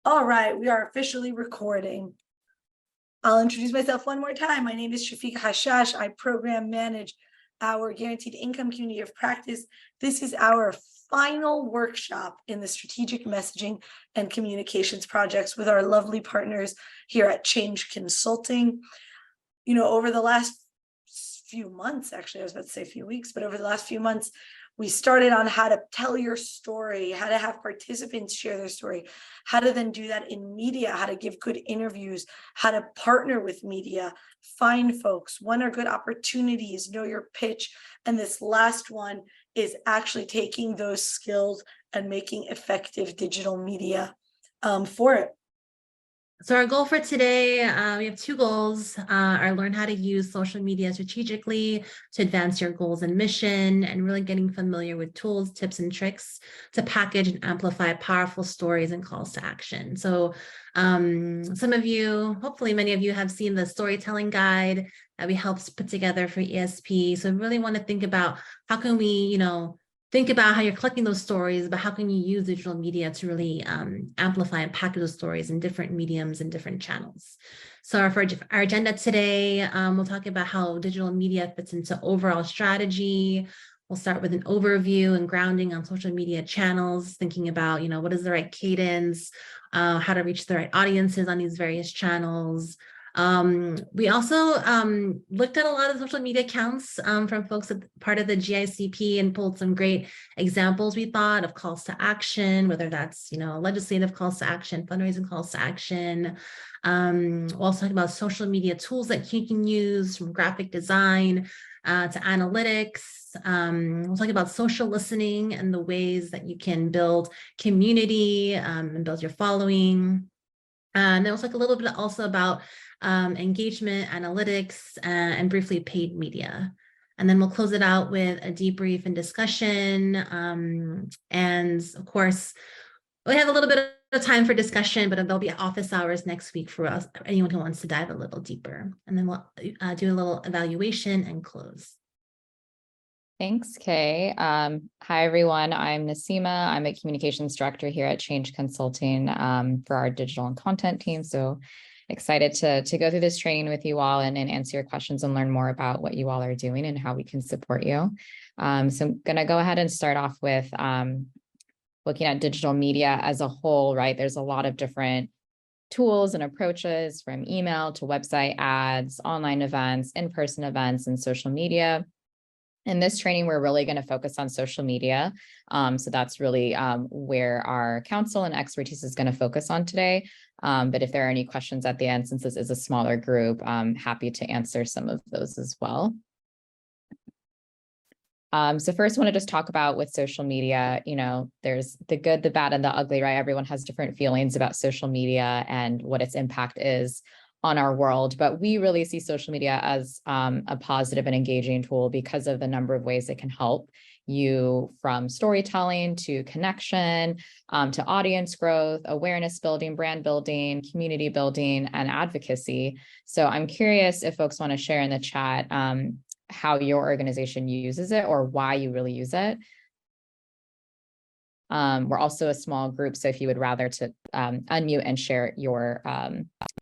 All right, we are officially recording. I'll introduce myself one more time. My name is Shafiqa Hashash. I program manage our guaranteed income community of practice. This is our final workshop in the strategic messaging and communications projects with our lovely partners here at Change Consulting. You know, over the last few months, actually, I was about to say a few weeks, but over the last few months, we started on how to tell your story, how to have participants share their story, how to then do that in media, how to give good interviews, how to partner with media, find folks, when are good opportunities, know your pitch. And this last one is actually taking those skills and making effective digital media for it. So our goal for today, we have two goals, are learn how to use social media strategically to advance your goals and mission, and really getting familiar with tools, tips, and tricks to package and amplify powerful stories and calls to action. So some of you, hopefully many of you, have seen the storytelling guide that we helped put together for ESP. So really want to think about how can we, think about how you're collecting those stories, but how can you use digital media to really amplify and package those stories in different mediums and different channels. So for our agenda today, we'll talk about how digital media fits into overall strategy. We'll start with an overview and grounding on social media channels, thinking about, what is the right cadence, how to reach the right audiences on these various channels. We also looked at a lot of social media accounts from folks at part of the GICP and pulled some great examples, we thought, of calls to action, whether that's, legislative calls to action, fundraising calls to action. We'll also talk about social media tools that you can use, from graphic design to analytics. We'll talk about social listening and the ways that you can build community and build your following. And then we'll talk a little bit also about engagement, analytics, and briefly paid media. And then we'll close it out with a debrief and discussion. And of course, we have a little bit of time for discussion, but there'll be office hours next week for us, anyone who wants to dive a little deeper. And then we'll do a little evaluation and close. Thanks, Kay. Hi, everyone. I'm Nasima. I'm a communications director here at Change Consulting for our digital and content team. So excited to go through this training with you all and answer your questions and learn more about what you all are doing and how we can support you. So I'm going to go ahead and start off with looking at digital media as a whole, right? There's a lot of different tools and approaches, from email to website ads, online events, in-person events, and social media. In this training, we're really going to focus on social media. So that's really where our counsel and expertise is going to focus on today. But if there are any questions at the end, since this is a smaller group, I'm happy to answer some of those as well. So first, I want to just talk about with social media, there's the good, the bad, and the ugly, right? Everyone has different feelings about social media and what its impact is on our world, but we really see social media as a positive and engaging tool because of the number of ways it can help you, from storytelling to connection, to audience growth, awareness building, brand building, community building, and advocacy. So I'm curious if folks want to share in the chat how your organization uses it or why you really use it. We're also a small group, so if you would rather to unmute and share your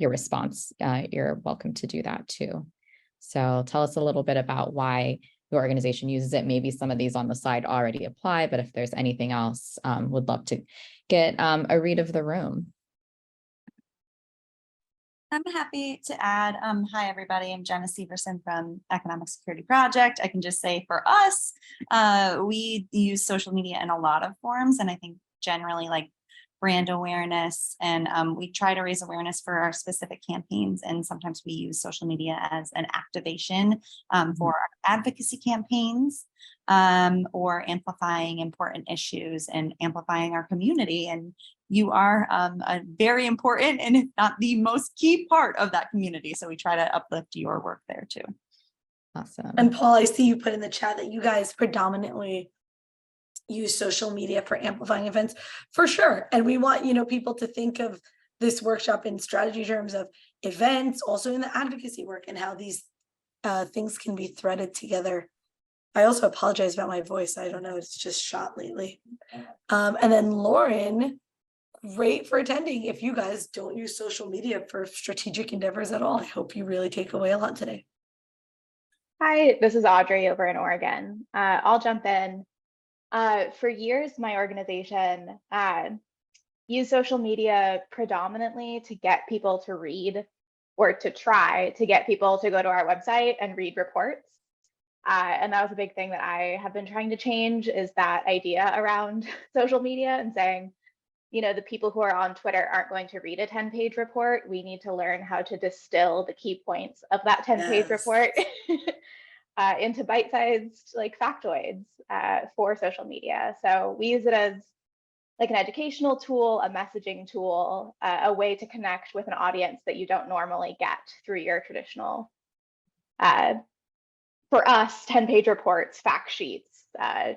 response, you're welcome to do that too. So tell us a little bit about why your organization uses it. Maybe some of these on the side already apply, but if there's anything else, would love to get a read of the room. I'm happy to add. Hi, everybody. I'm Jenna Severson from Economic Security Project. I can just say for us, we use social media in a lot of forms, and I think generally like brand awareness, and we try to raise awareness for our specific campaigns, and sometimes we use social media as an activation for our advocacy campaigns, or amplifying important issues and amplifying our community. And you are a very important, and if not the most key part of that community. So we try to uplift your work there too. Awesome. And Paul, I see you put in the chat that you guys predominantly use social media for amplifying events, for sure. And we want, people to think of this workshop in strategy terms of events, also in the advocacy work, and how these things can be threaded together. I also apologize about my voice. I don't know, it's just shot lately. And then Lauren, great for attending. If you guys don't use social media for strategic endeavors at all, I hope you really take away a lot today. Hi, this is Audrey over in Oregon. I'll jump in. For years, my organization used social media predominantly to get people to read, or to try to get people to go to our website and read reports. And that was a big thing that I have been trying to change, is that idea around social media and saying, you know, the people who are on Twitter aren't going to read a 10-page report. We need to learn how to distill the key points of that 10-page Yes. report into bite-sized like factoids for social media. So we use it as like an educational tool, a messaging tool, a way to connect with an audience that you don't normally get through your traditional, for us, 10-page reports, fact sheets,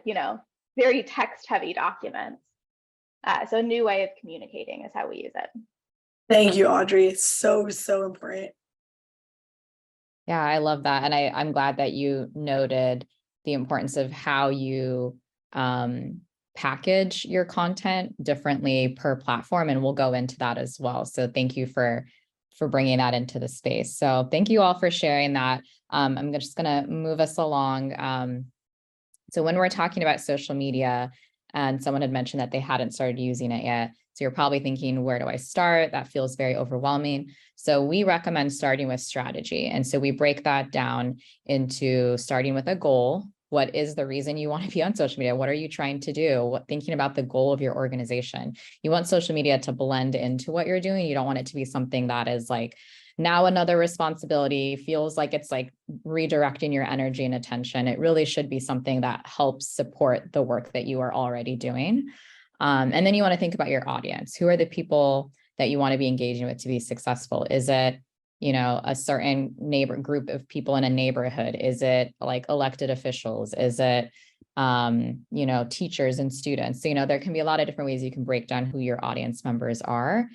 you know, very text-heavy documents. So a new way of communicating is how we use it. Thank you, Audrey. It's so, so important. Yeah, I love that. And I'm glad that you noted the importance of how you package your content differently per platform. And we'll go into that as well. So thank you for bringing that into the space. So thank you all for sharing that. I'm just going to move us along. So when we're talking about social media, and someone had mentioned that they hadn't started using it yet, so you're probably thinking, where do I start? That feels very overwhelming. So we recommend starting with strategy. And so we break that down into starting with a goal. What is the reason you want to be on social media? What are you trying to do? Thinking about the goal of your organization. You want social media to blend into what you're doing. You don't want it to be something that is like, now another responsibility, feels like it's like redirecting your energy and attention. It really should be something that helps support the work that you are already doing. And then you want to think about your audience. Who are the people that you want to be engaging with to be successful? Is it, you know, a certain group of people in a neighborhood? Is it like elected officials? Is it, you know, teachers and students? So, you know, there can be a lot of different ways you can break down who your audience members are.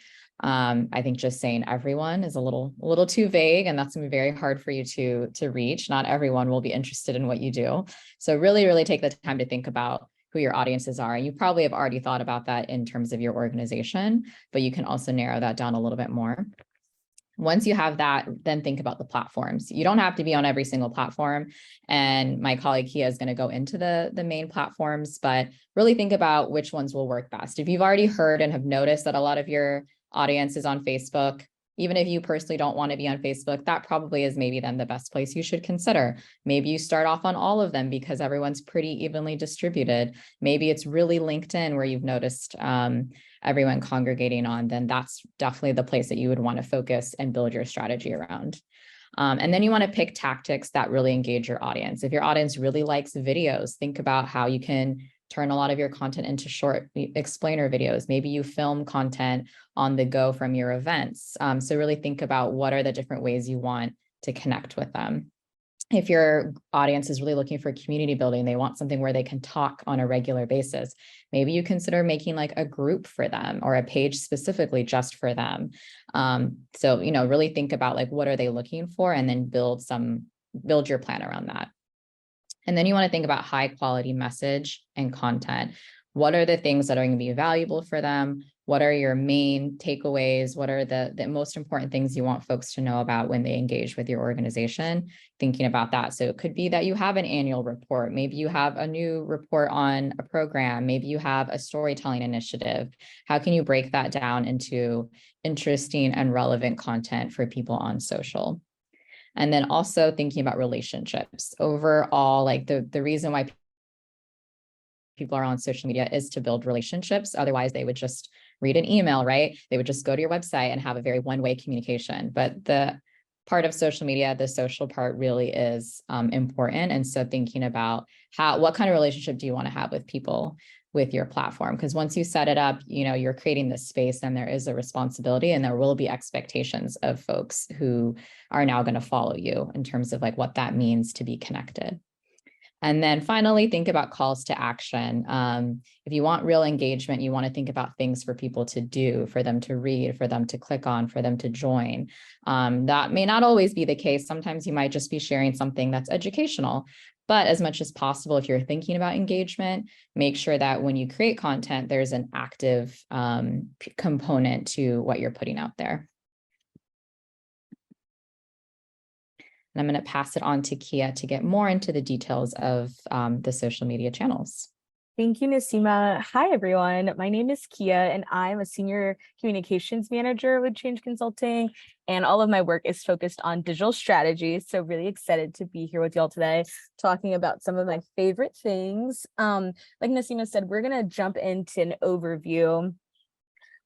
I think just saying everyone is a little too vague, and that's gonna be very hard for you to reach. Not everyone will be interested in what you do. So really, really take the time to think about who your audiences are. And you probably have already thought about that in terms of your organization, but you can also narrow that down a little bit more. Once you have that, then think about the platforms. You don't have to be on every single platform. And my colleague Kia is going to go into the main platforms, but really think about which ones will work best. If you've already heard and have noticed that a lot of your audience is on Facebook, even if you personally don't want to be on Facebook, that probably is maybe then the best place you should consider. Maybe you start off on all of them because everyone's pretty evenly distributed. Maybe it's really LinkedIn where you've noticed everyone congregating on, then that's definitely the place that you would want to focus and build your strategy around. And then you want to pick tactics that really engage your audience. If your audience really likes videos, think about how you can turn a lot of your content into short explainer videos. Maybe you film content on the go from your events. So really think about what are the different ways you want to connect with them. If your audience is really looking for community building, they want something where they can talk on a regular basis. Maybe you consider making like a group for them or a page specifically just for them. So, you know, really think about like, what are they looking for, and then build your plan around that. And then you want to think about high quality message and content. What are the things that are going to be valuable for them? What are your main takeaways? What are the most important things you want folks to know about when they engage with your organization? Thinking about that. So it could be that you have an annual report. Maybe you have a new report on a program. Maybe you have a storytelling initiative. How can you break that down into interesting and relevant content for people on social? And then also thinking about relationships. Overall, like the reason why people are on social media is to build relationships. Otherwise, they would just read an email, right? They would just go to your website and have a very one-way communication. But the part of social media, the social part really is important. And so thinking about what kind of relationship do you want to have with people with your platform? Because once you set it up, you know, you're creating this space, and there is a responsibility, and there will be expectations of folks who are now going to follow you in terms of like what that means to be connected. And then finally, think about calls to action. If you want real engagement, you want to think about things for people to do, for them to read, for them to click on, for them to join. That may not always be the case. Sometimes you might just be sharing something that's educational, But as much as possible, if you're thinking about engagement, make sure that when you create content, there's an active component to what you're putting out there. And I'm going to pass it on to Kia to get more into the details of the social media channels. Thank you, Nasima. Hi, everyone. My name is Kia, and I'm a senior communications manager with Change Consulting, and all of my work is focused on digital strategy. So really excited to be here with y'all today, talking about some of my favorite things. Like Nasima said, we're going to jump into an overview.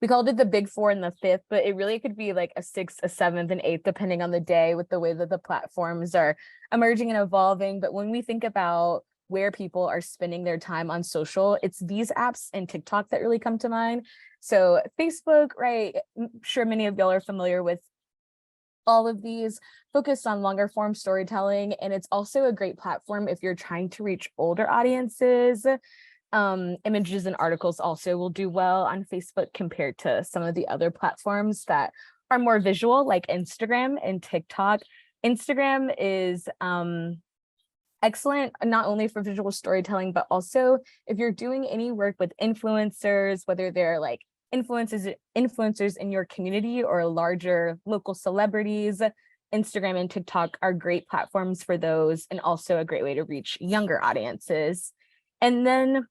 We called it the big four and the fifth, but it really could be like a sixth, a seventh, and eighth, depending on the day with the way that the platforms are emerging and evolving. But when we think about where people are spending their time on social, it's these apps and TikTok that really come to mind. So Facebook, right? I'm sure many of y'all are familiar with all of these, focused on longer form storytelling. And it's also a great platform if you're trying to reach older audiences. Images and articles also will do well on Facebook compared to some of the other platforms that are more visual, like Instagram and TikTok. Instagram is excellent, not only for visual storytelling, but also if you're doing any work with influencers, whether they're like influencers in your community or larger local celebrities, Instagram and TikTok are great platforms for those, and also a great way to reach younger audiences. And then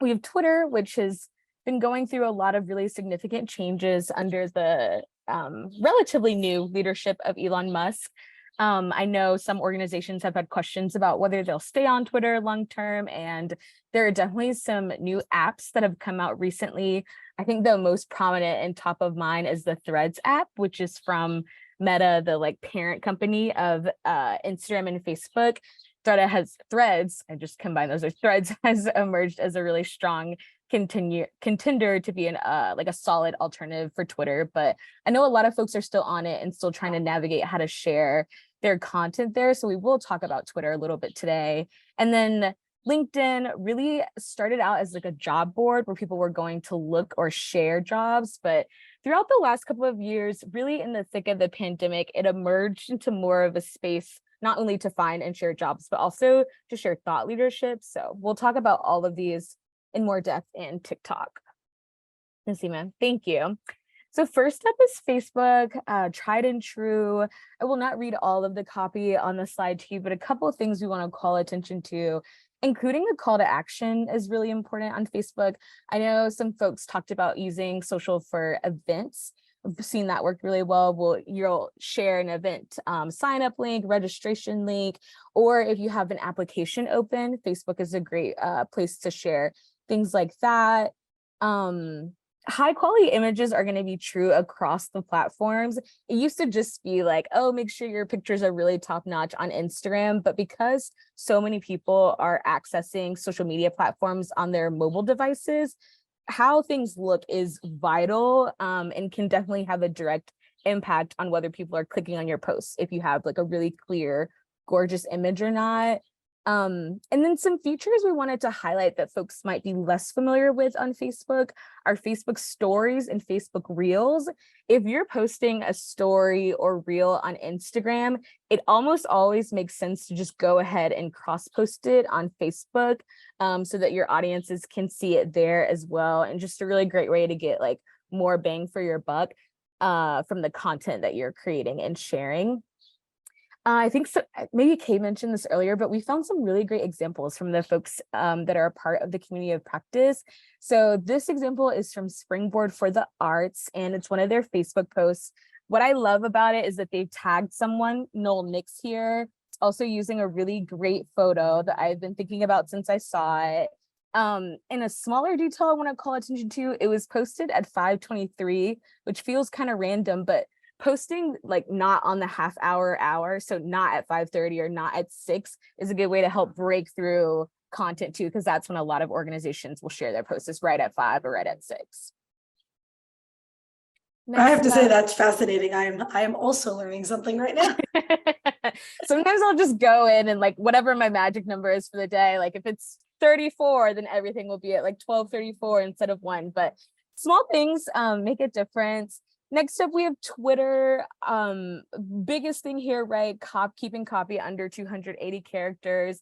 we have Twitter, which has been going through a lot of really significant changes under the relatively new leadership of Elon Musk. I know some organizations have had questions about whether they'll stay on Twitter long term, and there are definitely some new apps that have come out recently. I think the most prominent and top of mind is the Threads app, which is from Meta, the like parent company of Instagram and Facebook. Threads, I just combined those, Threads has emerged as a really strong contender to be like a solid alternative for Twitter. But I know a lot of folks are still on it and still trying to navigate how to share their content there. So we will talk about Twitter a little bit today. And then LinkedIn really started out as like a job board where people were going to look or share jobs. But throughout the last couple of years, really in the thick of the pandemic, it emerged into more of a space not only to find and share jobs, but also to share thought leadership. So we'll talk about all of these in more depth in TikTok. Nasima, thank you. So first up is Facebook, tried and true. I will not read all of the copy on the slide to you, but a couple of things we want to call attention to, including a call to action is really important on Facebook. I know some folks talked about using social for events. I've seen that work really well. You'll share an event sign up link, registration link, or if you have an application open, Facebook is a great place to share things like that. High quality images are going to be true across the platforms. It used to just be like, oh, make sure your pictures are really top notch on Instagram. But because so many people are accessing social media platforms on their mobile devices, how things look is vital and can definitely have a direct impact on whether people are clicking on your posts, if you have like a really clear, gorgeous image or not. And then some features we wanted to highlight that folks might be less familiar with on Facebook are Facebook stories and Facebook reels. If you're posting a story or reel on Instagram, it almost always makes sense to just go ahead and cross-post it on Facebook so that your audiences can see it there as well. And just a really great way to get like more bang for your buck from the content that you're creating and sharing. I think so, maybe Kay mentioned this earlier, but we found some really great examples from the folks that are a part of the community of practice. So this example is from Springboard for the Arts, and it's one of their Facebook posts. What I love about it is that they've tagged someone, Noel Nix here. It's also using a really great photo that I've been thinking about since I saw it. In a smaller detail I want to call attention to, it was posted at 5:23, which feels kind of random, but posting like not on the half hour, so not at 5:30 or not at 6 is a good way to help break through content too, because that's when a lot of organizations will share their posts is right at 5 or right at 6. I have to say that's fascinating. I am also learning something right now. Sometimes I'll just go in and like whatever my magic number is for the day, like if it's 34, then everything will be at like 12:34 instead of 1. But small things make a difference. Next up, we have Twitter. Biggest thing here, right? Keeping copy under 280 characters.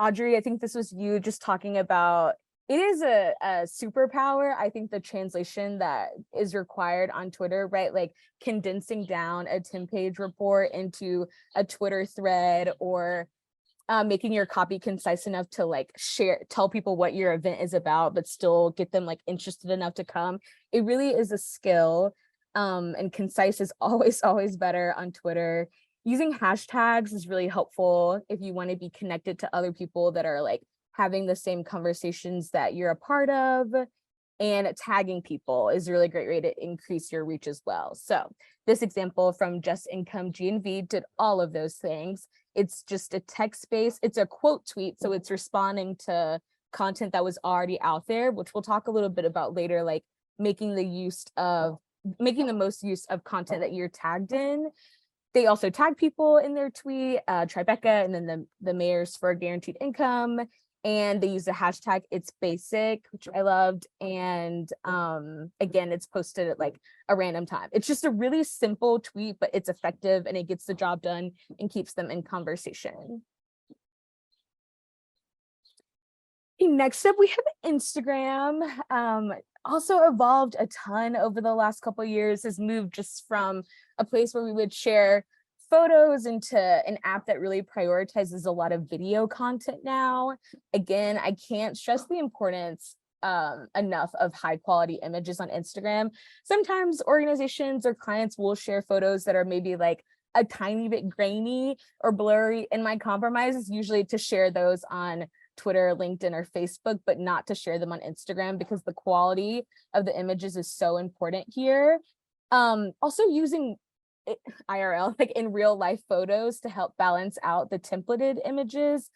Audrey, I think this was you just talking about, it is a superpower. I think the translation that is required on Twitter, right? Like condensing down a 10-page report into a Twitter thread, or making your copy concise enough to like tell people what your event is about, but still get them like interested enough to come. It really is a skill. And concise is always better on Twitter. Using hashtags is really helpful if you want to be connected to other people that are like having the same conversations that you're a part of. And tagging people is a really great way to increase your reach as well. So this example from Just Income GNV did all of those things. It's just a text space. It's a quote tweet. So it's responding to content that was already out there, which we'll talk a little bit about later, like making the most use of content that you're tagged in. They also tag people in their tweet, Tribeca, and then the mayors for guaranteed income. And they use the hashtag It's Basic, which I loved. And again, it's posted at like a random time. It's just a really simple tweet, but it's effective and it gets the job done and keeps them in conversation. Okay, next up, we have Instagram. Also evolved a ton over the last couple of years, has moved just from a place where we would share photos into an app that really prioritizes a lot of video content now. Again, I can't stress the importance enough of high quality images on Instagram. Sometimes organizations or clients will share photos that are maybe like a tiny bit grainy or blurry, and my compromise is usually to share those on Twitter, LinkedIn, or Facebook, but not to share them on Instagram because the quality of the images is so important here. Also using IRL, like in real life photos, to help balance out the templated images.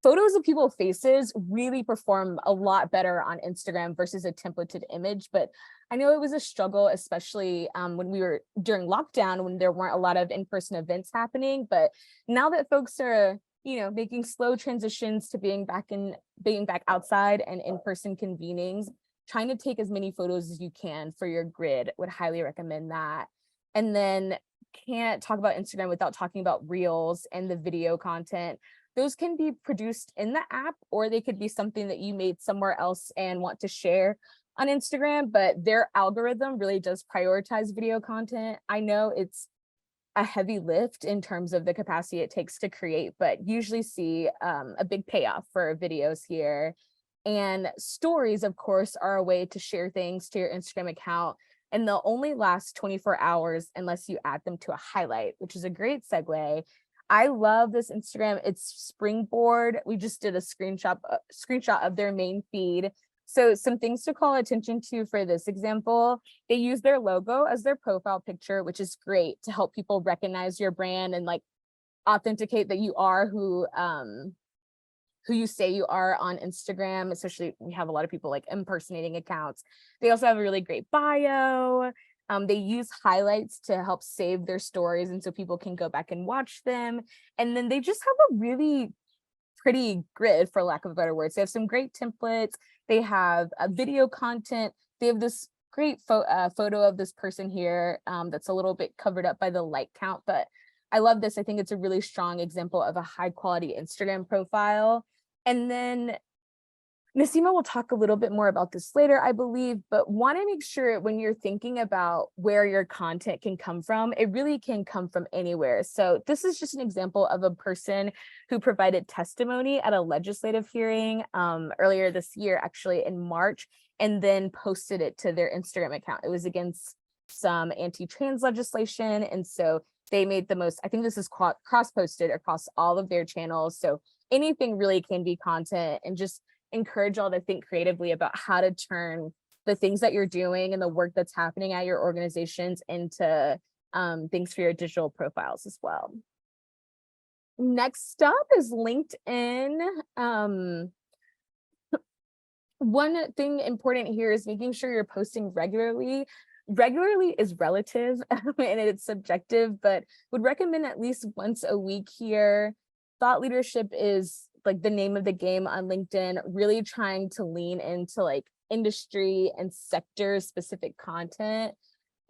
Photos of people's faces really perform a lot better on Instagram versus a templated image, but I know it was a struggle, especially when we were during lockdown, when there weren't a lot of in-person events happening. But now that folks are, making slow transitions to being back outside and in-person convenings, trying to take as many photos as you can for your grid, would highly recommend that. And then can't talk about Instagram without talking about Reels and the video content. Those can be produced in the app, or they could be something that you made somewhere else and want to share on Instagram, but their algorithm really does prioritize video content. I know it's a heavy lift in terms of the capacity it takes to create, but usually see a big payoff for videos here. And stories, of course, are a way to share things to your Instagram account, and they'll only last 24 hours unless you add them to a highlight, which is a great segue. I love this Instagram. It's Springboard. We just did a screenshot of their main feed. So some things to call attention to for this example: they use their logo as their profile picture, which is great to help people recognize your brand and like authenticate that you are who you say you are on Instagram. Especially, we have a lot of people like impersonating accounts. They also have a really great bio. They use highlights to help save their stories, and so people can go back and watch them. And then they just have a really pretty grid, for lack of a better words. They have some great templates. They have video content. They have this great photo of this person here that's a little bit covered up by the like count, but I love this. I think it's a really strong example of a high quality Instagram profile. And then Naseema will talk a little bit more about this later, I believe, but want to make sure when you're thinking about where your content can come from, it really can come from anywhere. So this is just an example of a person who provided testimony at a legislative hearing earlier this year, actually in March, and then posted it to their Instagram account. It was against some anti-trans legislation. And so they made the most, I think this is cross-posted across all of their channels. So anything really can be content, and just encourage y'all to think creatively about how to turn the things that you're doing and the work that's happening at your organizations into things for your digital profiles as well. Next up is LinkedIn. One thing important here is making sure you're posting regularly. Regularly is relative and it's subjective, but would recommend at least once a week here. Thought leadership is like the name of the game on LinkedIn, really trying to lean into like industry and sector specific content.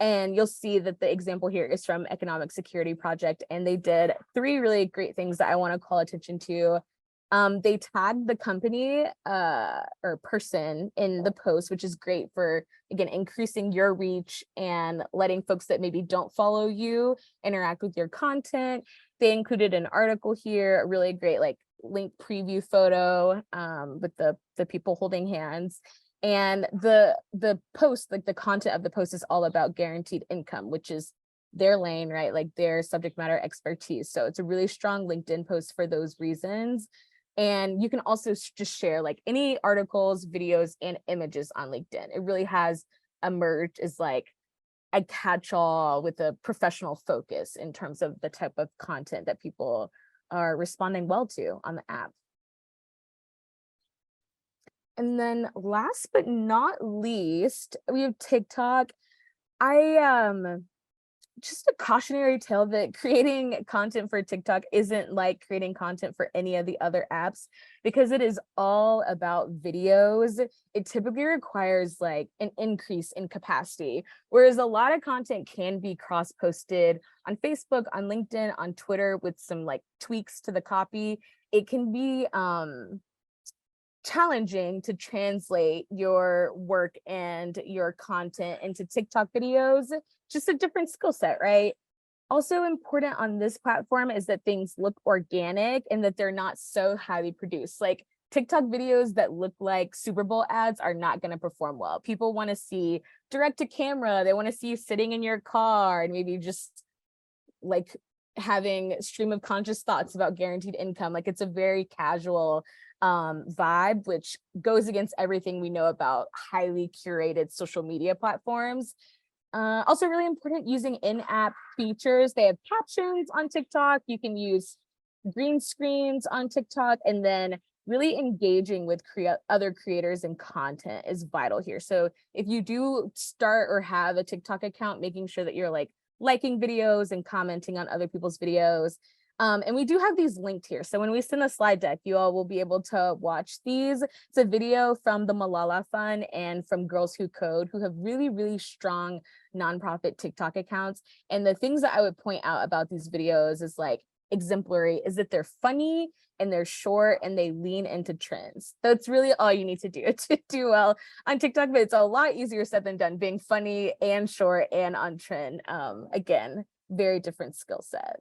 And you'll see that the example here is from Economic Security Project, and they did 3 really great things that I want to call attention to. They tagged the company or person in the post, which is great for, again, increasing your reach and letting folks that maybe don't follow you interact with your content. They included an article here, a really great like link preview photo with the people holding hands. And the post, like the content of the post is all about guaranteed income, which is their lane, right? Like their subject matter expertise. So it's a really strong LinkedIn post for those reasons. And you can also just share like any articles, videos, and images on LinkedIn. It really has emerged as like a catch-all with a professional focus in terms of the type of content that people are responding well to on the app. And then last but not least, we have TikTok. Just a cautionary tale that creating content for TikTok isn't like creating content for any of the other apps, because it is all about videos. It typically requires like an increase in capacity, whereas a lot of content can be cross-posted on Facebook, on LinkedIn, on Twitter with some like tweaks to the copy. It can be challenging to translate your work and your content into TikTok videos. Just a different skill set, right? Also important on this platform is that things look organic and that they're not so highly produced. Like TikTok videos that look like Super Bowl ads are not going to perform well. People want to see direct to camera. They want to see you sitting in your car and maybe just like having stream of conscious thoughts about guaranteed income. Like it's a very casual vibe, which goes against everything we know about highly curated social media platforms. Also really important, using in-app features. They have captions on TikTok. You can use green screens on TikTok, and then really engaging with other creators and content is vital here. So if you do start or have a TikTok account, making sure that you're like liking videos and commenting on other people's videos. And we do have these linked here. So when we send a slide deck, you all will be able to watch these. It's a video from the Malala Fund and from Girls Who Code, who have really, really strong nonprofit TikTok accounts. And the things that I would point out about these videos is like exemplary is that they're funny and they're short and they lean into trends. That's really all you need to do well on TikTok, but it's a lot easier said than done, being funny and short and on trend. Again, very different skill set.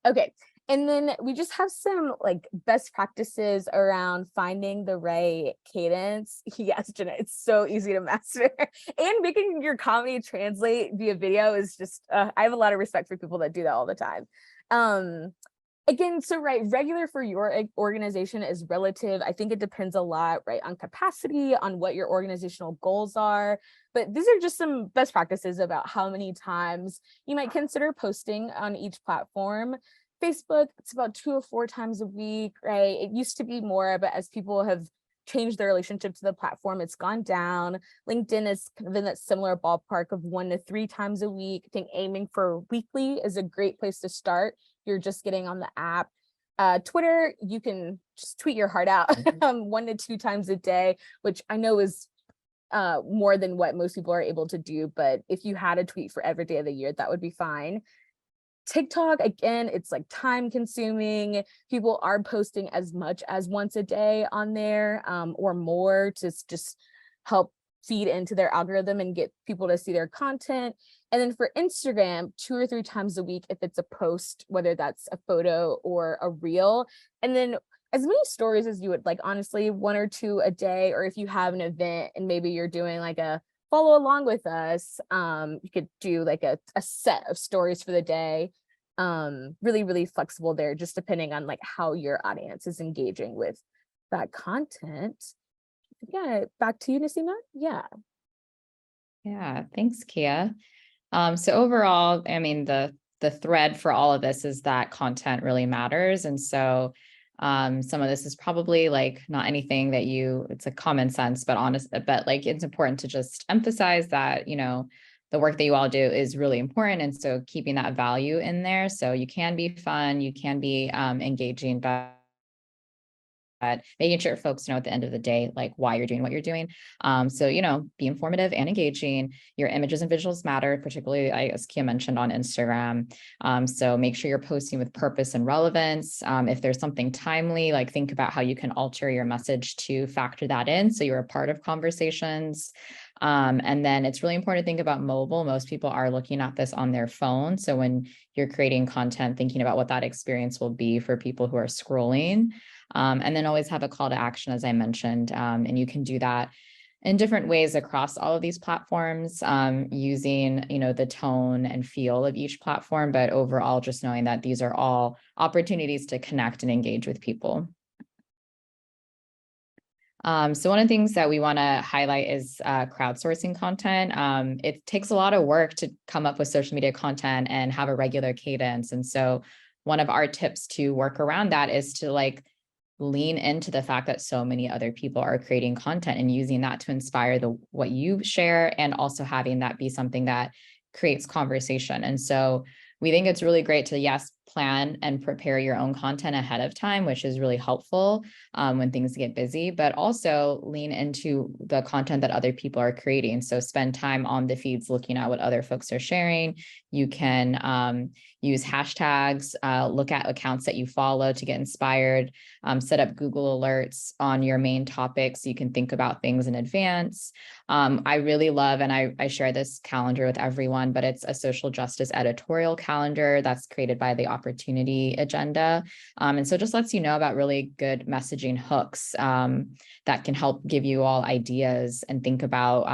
Okay, and then we just have some like best practices around finding the right cadence. Yes, Jenna, it's so easy to master. And making your comedy translate via video is just, I have a lot of respect for people that do that all the time. Again, so right, regular for your organization is relative. I think it depends a lot, right, on capacity, on what your organizational goals are. But these are just some best practices about how many times you might consider posting on each platform. Facebook, it's about 2 or 4 times a week, right? It used to be more, but as people have changed their relationship to the platform, it's gone down. LinkedIn is kind of in that similar ballpark of 1 to 3 times a week. I think aiming for weekly is a great place to start. You're just getting on the app. Twitter, you can just tweet your heart out 1 to 2 times a day, which I know is more than what most people are able to do. But if you had a tweet for every day of the year, that would be fine. TikTok, again, it's like time consuming. People are posting as much as once a day on there or more to just help feed into their algorithm and get people to see their content. And then for Instagram, 2 or 3 times a week if it's a post, whether that's a photo or a reel. And then as many stories as you would like, honestly, 1 or 2 a day, or if you have an event and maybe you're doing like a follow along with us, you could do like a set of stories for the day. Really, really flexible there, just depending on like how your audience is engaging with that content. Yeah, back to you, Naseema. Yeah, thanks, Kia. So overall, I mean, the thread for all of this is that content really matters. And so some of this is probably like not anything that it's a common sense, but like it's important to just emphasize that, the work that you all do is really important. And so keeping that value in there, so you can be fun, you can be engaging, but making sure folks know at the end of the day, like why you're doing what you're doing. So, be informative and engaging. Your images and visuals matter, particularly, as Kia mentioned, on Instagram. So make sure you're posting with purpose and relevance. If there's something timely, like think about how you can alter your message to factor that in so you're a part of conversations. And then it's really important to think about mobile. Most people are looking at this on their phone. So when you're creating content, thinking about what that experience will be for people who are scrolling. And then always have a call to action, as I mentioned. And you can do that in different ways across all of these platforms, using, the tone and feel of each platform, but overall just knowing that these are all opportunities to connect and engage with people. So one of the things that we want to highlight is crowdsourcing content. It takes a lot of work to come up with social media content and have a regular cadence. And so one of our tips to work around that is to lean into the fact that so many other people are creating content and using that to inspire what you share, and also having that be something that creates conversation. And so we think it's really great to, yes, plan and prepare your own content ahead of time, which is really helpful when things get busy, but also lean into the content that other people are creating. So spend time on the feeds looking at what other folks are sharing. You can use hashtags, look at accounts that you follow to get inspired, set up Google alerts on your main topics so you can think about things in advance. I really love, and I share this calendar with everyone, but it's a social justice editorial calendar that's created by the Opportunity Agenda. And so it just lets you know about really good messaging hooks that can help give you all ideas and think about,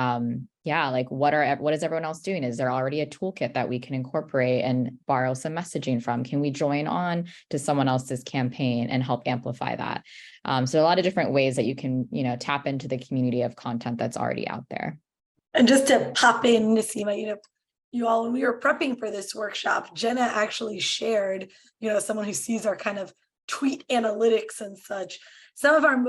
what is everyone else doing? Is there already a toolkit that we can incorporate and borrow some messaging from? Can we join on to someone else's campaign and help amplify that? So a lot of different ways that you can, tap into the community of content that's already out there. And just to pop in, Naseema, you all, when we were prepping for this workshop, Jenna actually shared, someone who sees our kind of tweet analytics and such. Some of our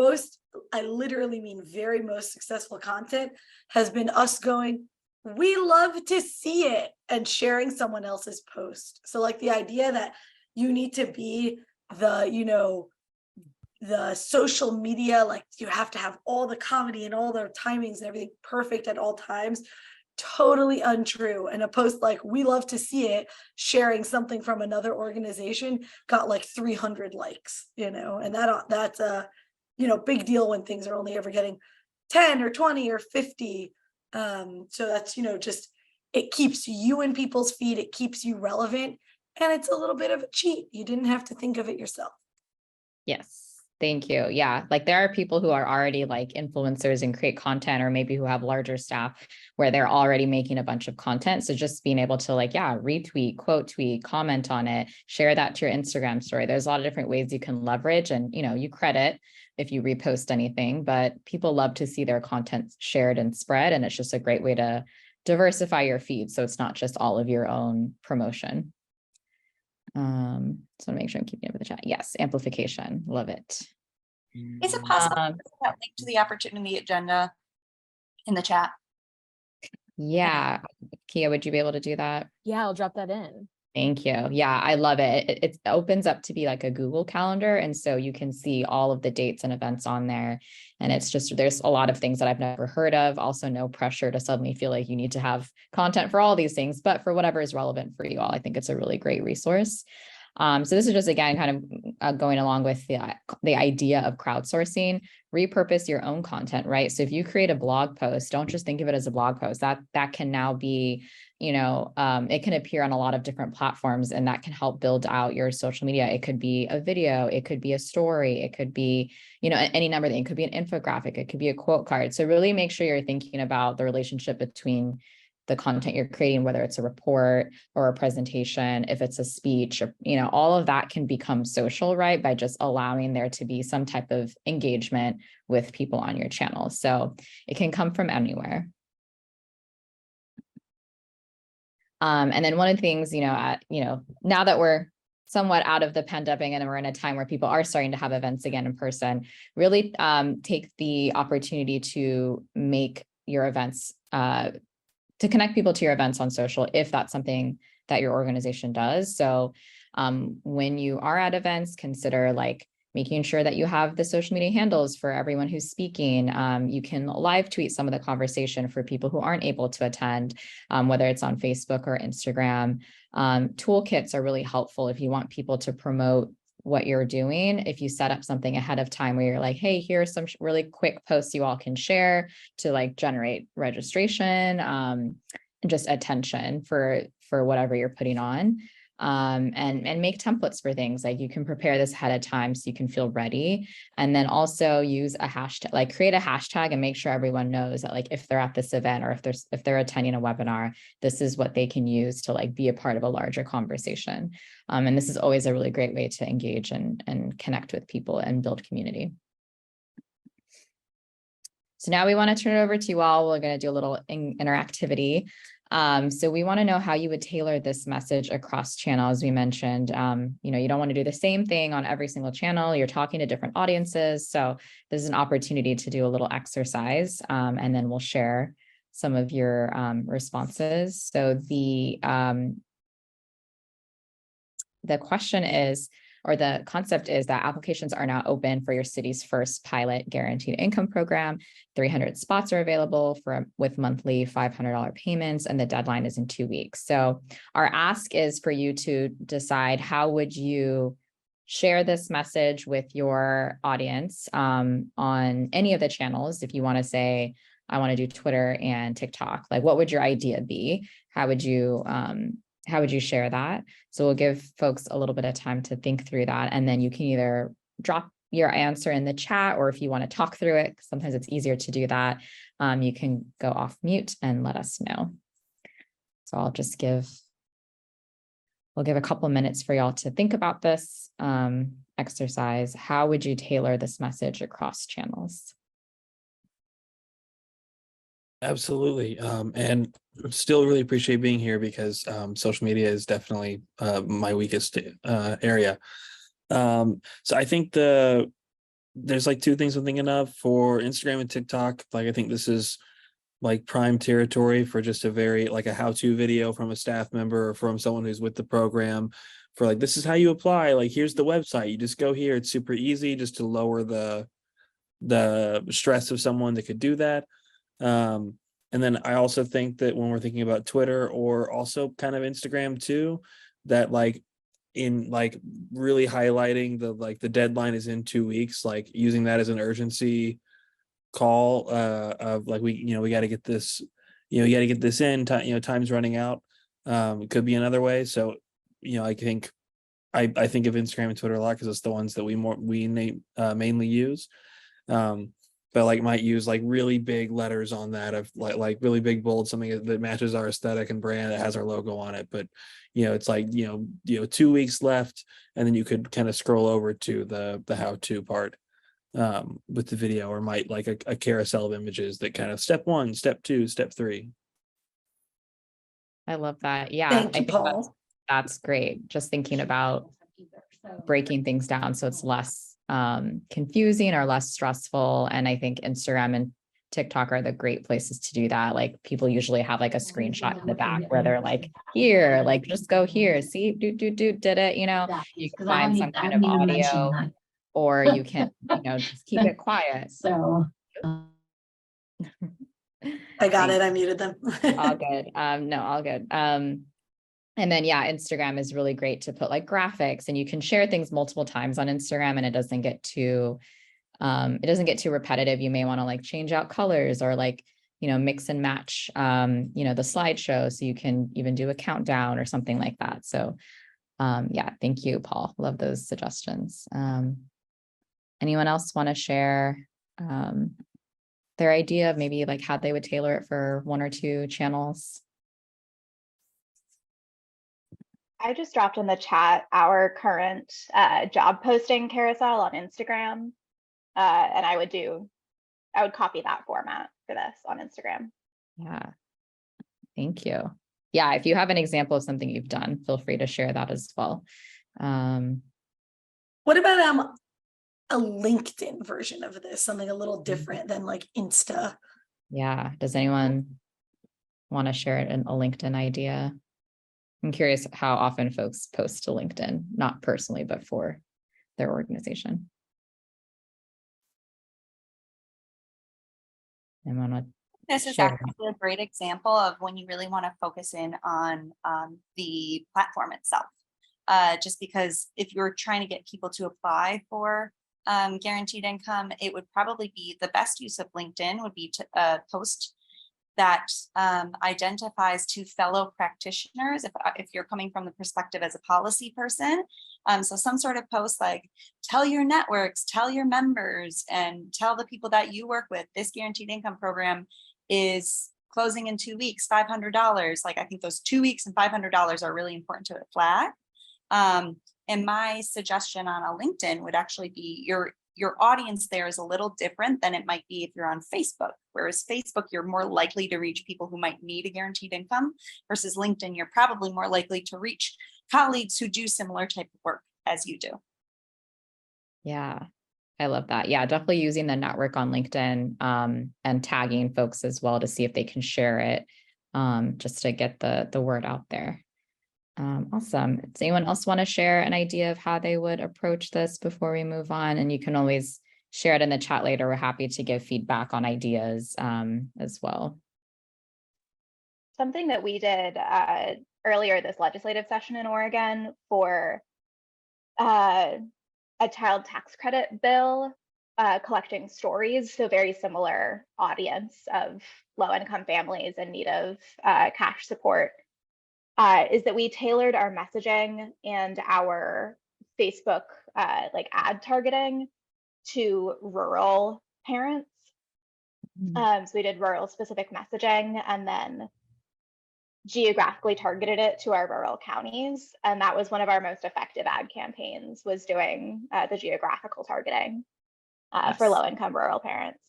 I literally mean very most successful content has been us going, we love to see it, and sharing someone else's post. So the idea that you need to be the social media, you have to have all the comedy and all the timings and everything perfect at all times. Totally untrue. And a post like we love to see it, sharing something from another organization, got 300 likes, and that's a big deal when things are only ever getting 10 or 20 or 50. So that's just, it keeps you in people's feed, it keeps you relevant, and it's a little bit of a cheat. You didn't have to think of it yourself. Yes. Thank you. Yeah. There are people who are already influencers and create content, or maybe who have larger staff where they're already making a bunch of content. So just being able to retweet, quote tweet, comment on it, share that to your Instagram story. There's a lot of different ways you can leverage, and, you credit if you repost anything, but people love to see their content shared and spread. And it's just a great way to diversify your feed. So it's not just all of your own promotion. So I want to make sure I'm keeping up with the chat. Yes, amplification. Love it. Is it possible to put that link to the Opportunity Agenda in the chat? Yeah. Kia, would you be able to do that? Yeah, I'll drop that in. Thank you. Yeah, I love it. It opens up to be like a Google Calendar. And so you can see all of the dates and events on there. And it's just, there's a lot of things that I've never heard of. Also, no pressure to suddenly feel like you need to have content for all these things, but for whatever is relevant for you all, I think it's a really great resource. So this is just, again, kind of going along with the idea of crowdsourcing. Repurpose your own content, right? So if you create a blog post, don't just think of it as a blog post. That can now be, it can appear on a lot of different platforms, and that can help build out your social media. It could be a video, it could be a story, it could be, any number of things. It could be an infographic, it could be a quote card. So really make sure you're thinking about the relationship between the content you're creating, whether it's a report or a presentation, if it's a speech, or, all of that can become social, right? By just allowing there to be some type of engagement with people on your channel. So it can come from anywhere. And then one of the things, now that we're somewhat out of the pandemic and we're in a time where people are starting to have events again in person, really take the opportunity to make your events, to connect people to your events on social, if that's something that your organization does. So when you are at events, consider making sure that you have the social media handles for everyone who's speaking. You can live tweet some of the conversation for people who aren't able to attend, whether it's on Facebook or Instagram. Toolkits are really helpful if you want people to promote what you're doing. If you set up something ahead of time where you're like, hey, here's some really quick posts you all can share to like generate registration, and just attention for whatever you're putting on. And make templates for things. Like you can prepare this ahead of time so you can feel ready. And then also use a hashtag, like create a hashtag and make sure everyone knows that like if they're at this event or if they're attending a webinar, this is what they can use to like be a part of a larger conversation. And this is always a really great way to engage and connect with people and build community. So now we want to turn it over to you all. We're going to do a little interactivity. So we want to know how you would tailor this message across channels. We mentioned, you don't want to do the same thing on every single channel. You're talking to different audiences. So this is an opportunity to do a little exercise, and then we'll share some of your responses. So the question is, or the concept is that applications are now open for your city's first pilot guaranteed income program. 300 spots are available with monthly $500 payments, and the deadline is in 2 weeks. So our ask is for you to decide how would you share this message with your audience on any of the channels. If you want to say, I want to do Twitter and TikTok, like what would your idea be? How would you share that? So we'll give folks a little bit of time to think through that. And then you can either drop your answer in the chat, or if you want to talk through it, sometimes it's easier to do that. You can go off mute and let us know. So we'll give a couple minutes for y'all to think about this exercise. How would you tailor this message across channels? Absolutely. And still really appreciate being here because social media is definitely my weakest area. So I think there's like two things I'm thinking of for Instagram and TikTok. Like I think this is like prime territory for just a how-to video from a staff member or from someone who's with the program for like, this is how you apply. Like, here's the website. You just go here. It's super easy just to lower the stress of someone that could do that. And then I also think that when we're thinking about Twitter or also kind of Instagram too, that like in like really highlighting the deadline is in 2 weeks, like using that as an urgency call of like, we got to get this, you got to get this in, time's running out. It could be another way. So, I think I think of Instagram and Twitter a lot because it's the ones that we mainly use. But like might use like really big letters on that of like really big bold, something that matches our aesthetic and brand that has our logo on it. But it's like 2 weeks left, and then you could kind of scroll over to the how-to part with the video, or might like a carousel of images that kind of step 1, step 2, step 3. I love that. Yeah, Thank you, I think Paul. that's great. Just thinking about breaking things down so it's less confusing or less stressful. And I think Instagram and TikTok are the great places to do that. Like people usually have like a screenshot in the back where they're like, here, like just go here, see, did it, you can find some kind of audio, or you can, just keep it quiet. So I got it. I muted them. All good. No, all good. And then, yeah, Instagram is really great to put like graphics, and you can share things multiple times on Instagram, and it doesn't get too repetitive. You may want to like change out colors or like, mix and match, the slideshow. So you can even do a countdown or something like that. So yeah, thank you, Paul. Love those suggestions. Anyone else want to share their idea of maybe like how they would tailor it for 1 or 2 channels? I just dropped in the chat our current job posting carousel on Instagram. And I would copy that format for this on Instagram. Yeah, thank you. Yeah, if you have an example of something you've done, feel free to share that as well. What about a LinkedIn version of this, something a little different than like Insta? Yeah, does anyone want to share a LinkedIn idea? I'm curious how often folks post to LinkedIn, not personally, but for their organization. And want to This is Sure. actually a great example of when you really want to focus in on the platform itself. Just because if you're trying to get people to apply for guaranteed income, it would probably be the best use of LinkedIn would be to post that identifies to fellow practitioners if you're coming from the perspective as a policy person. So some sort of post like, tell your networks, tell your members, and tell the people that you work with, this guaranteed income program is closing in 2 weeks, $500. Like, I think those 2 weeks and $500 are really important to flag. And my suggestion on a LinkedIn would actually be your audience there is a little different than it might be if you're on Facebook. Whereas Facebook, you're more likely to reach people who might need a guaranteed income versus LinkedIn, you're probably more likely to reach colleagues who do similar type of work as you do. Yeah, I love that. Yeah, definitely using the network on LinkedIn and tagging folks as well to see if they can share it just to get the word out there. Awesome. Does anyone else want to share an idea of how they would approach this before we move on? And you can always share it in the chat later. We're happy to give feedback on ideas as well. Something that we did earlier this legislative session in Oregon for a child tax credit bill, collecting stories, so very similar audience of low-income families in need of cash support, is that we tailored our messaging and our Facebook like ad targeting to rural parents. So we did rural specific messaging and then geographically targeted it to our rural counties. And that was one of our most effective ad campaigns, was doing the geographical targeting for low-income rural parents.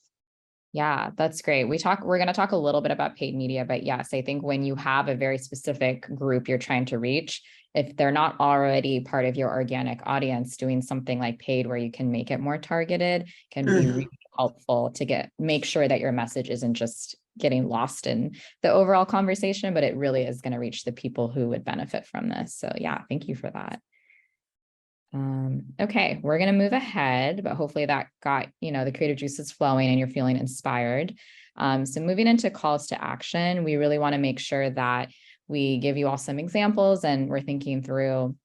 Yeah, that's great. We're going to talk a little bit about paid media, but yes, I think when you have a very specific group you're trying to reach, if they're not already part of your organic audience, doing something like paid where you can make it more targeted can be really helpful to make sure that your message isn't just getting lost in the overall conversation, but it really is going to reach the people who would benefit from this. So yeah, thank you for that. Okay, we're going to move ahead, but hopefully that got, the creative juices flowing and you're feeling inspired. So moving into calls to action, we really want to make sure that we give you all some examples and we're thinking through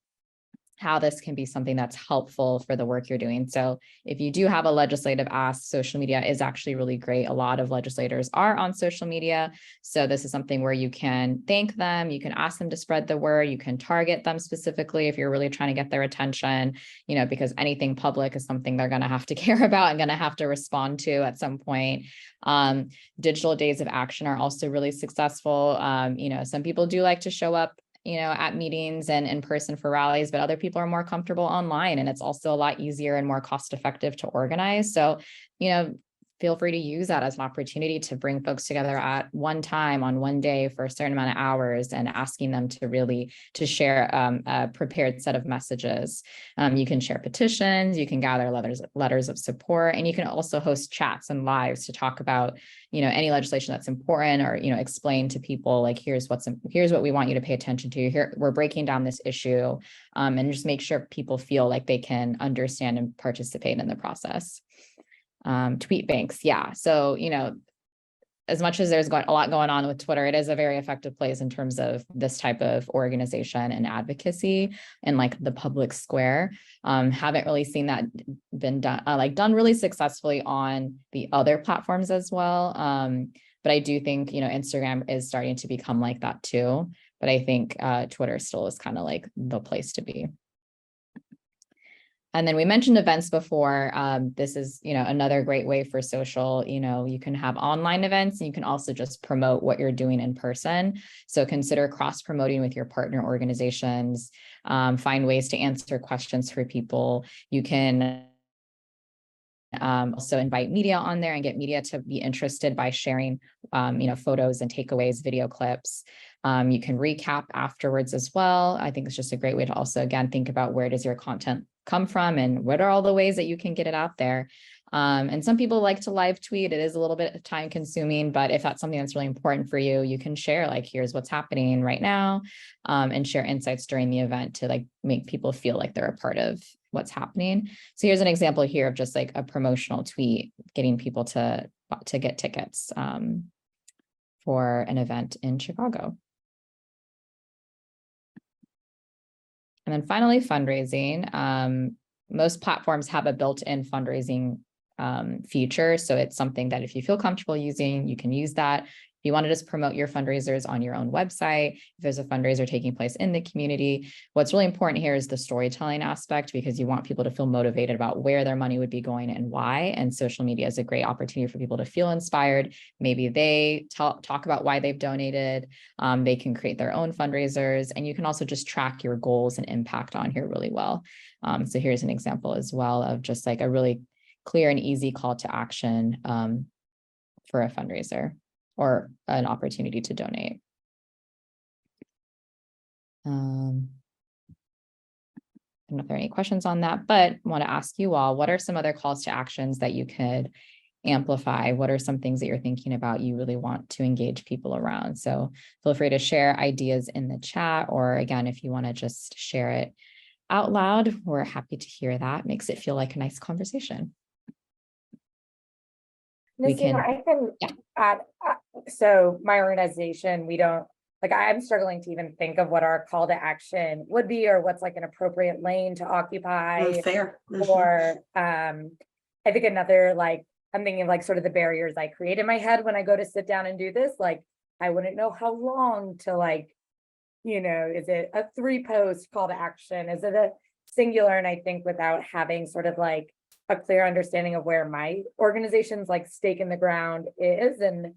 how this can be something that's helpful for the work you're doing. So if you do have a legislative ask, social media is actually really great. A lot of legislators are on social media. So this is something where you can thank them, you can ask them to spread the word, you can target them specifically if you're really trying to get their attention, because anything public is something they're going to have to care about and going to have to respond to at some point. Digital days of action are also really successful. Some people do like to show up at meetings and in person for rallies, but other people are more comfortable online, and it's also a lot easier and more cost effective to organize. So, feel free to use that as an opportunity to bring folks together at one time on one day for a certain amount of hours and asking them to share a prepared set of messages. You can share petitions, you can gather letters of support, and you can also host chats and lives to talk about, any legislation that's important, or, explain to people like, here's what we want you to pay attention to. Here, we're breaking down this issue, and just make sure people feel like they can understand and participate in the process. Tweet banks. Yeah. So, as much as there's a lot going on with Twitter, it is a very effective place in terms of this type of organization and advocacy and like the public square. Haven't really seen that been done really successfully on the other platforms as well. But I do think, Instagram is starting to become like that too. But I think Twitter still is kind of like the place to be. And then we mentioned events before. This is, another great way for social. You can have online events, and you can also just promote what you're doing in person. So consider cross-promoting with your partner organizations. Find ways to answer questions for people. You can also invite media on there and get media to be interested by sharing, photos and takeaways, video clips. You can recap afterwards as well. I think it's just a great way to also, again, think about where does your content come from and what are all the ways that you can get it out there. And some people like to live tweet. It is a little bit time consuming, but if that's something that's really important for you, you can share like, here's what's happening right now, and share insights during the event to like make people feel like they're a part of what's happening. So here's an example here of just like a promotional tweet, getting people to to get tickets for an event in Chicago. And then finally, fundraising. Most platforms have a built-in fundraising feature. So it's something that if you feel comfortable using, you can use that. If you want to just promote your fundraisers on your own website, if there's a fundraiser taking place in the community, what's really important here is the storytelling aspect, because you want people to feel motivated about where their money would be going and why. And social media is a great opportunity for people to feel inspired. Maybe they talk about why they've donated. They can create their own fundraisers, and you can also just track your goals and impact on here really well. So here's an example as well of just like a really clear and easy call to action for a fundraiser or an opportunity to donate. I don't know if there are any questions on that, but I want to ask you all, what are some other calls to actions that you could amplify? What are some things that you're thinking about you really want to engage people around? So feel free to share ideas in the chat, or again, if you want to just share it out loud, we're happy to hear that. Makes it feel like a nice conversation. We can, I can add, so my organization, we don't, like, I'm struggling to even think of what our call to action would be, or what's like an appropriate lane to occupy. Fair. Or I think another, like, I'm thinking of like sort of the barriers I create in my head when I go to sit down and do this. Like, I wouldn't know how long to, like, you know, is it a 3-post call to action? Is it a singular? And I think without having sort of like a clear understanding of where my organization's like stake in the ground is, and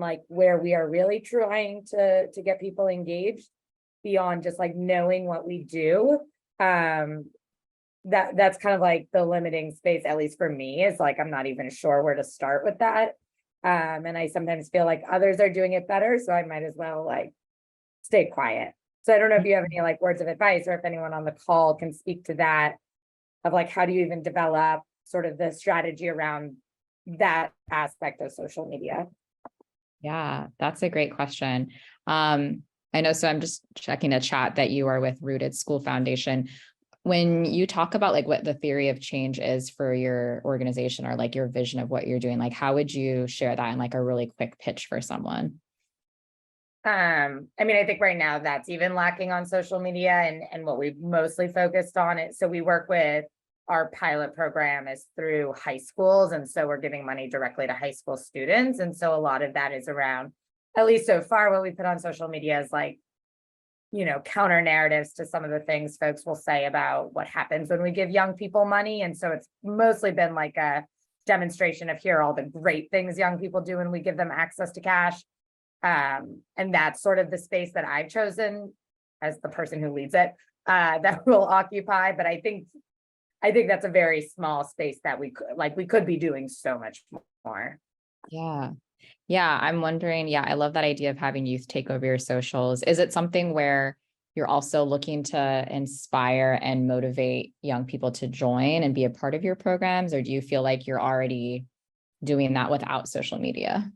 like where we are really trying to get people engaged beyond just like knowing what we do. That's kind of like the limiting space, at least for me, is like, I'm not even sure where to start with that. And I sometimes feel like others are doing it better, so I might as well like stay quiet. So I don't know if you have any like words of advice, or if anyone on the call can speak to that, of like, how do you even develop sort of the strategy around that aspect of social media? yeah, that's a great question. I know, so I'm just checking the chat that you are with Rooted School Foundation. When you talk about like what the theory of change is for your organization, or like your vision of what you're doing, like how would you share that in like a really quick pitch for someone? I mean, I think right now that's even lacking on social media, and what we've mostly focused on it. So we work with, our pilot program is through high schools. And so we're giving money directly to high school students. And so a lot of that is around, at least so far, what we put on social media is like, you know, counter narratives to some of the things folks will say about what happens when we give young people money. And so it's mostly been like a demonstration of here are all the great things young people do when we give them access to cash. And that's sort of the space that I've chosen as the person who leads it, that will occupy. But I think that's a very small space that we could be doing so much more. Yeah. I'm wondering, I love that idea of having youth take over your socials. Is it something where you're also looking to inspire and motivate young people to join and be a part of your programs? Or do you feel like you're already doing that without social media?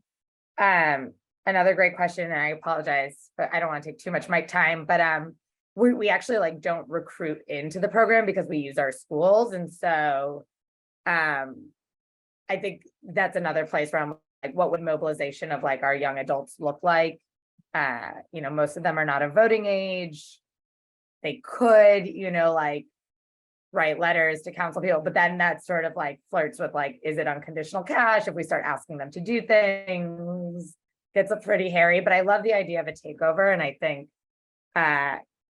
Another great question, and I apologize, but I don't want to take too much mic time, but we actually like don't recruit into the program because we use our schools. And so I think that's another place where I'm like, what would mobilization of like our young adults look like? You know, most of them are not of voting age. They could, you know, like write letters to council people, but then that sort of like flirts with like, is it unconditional cash? If we start asking them to do things, gets pretty hairy. But I love the idea of a takeover. And I think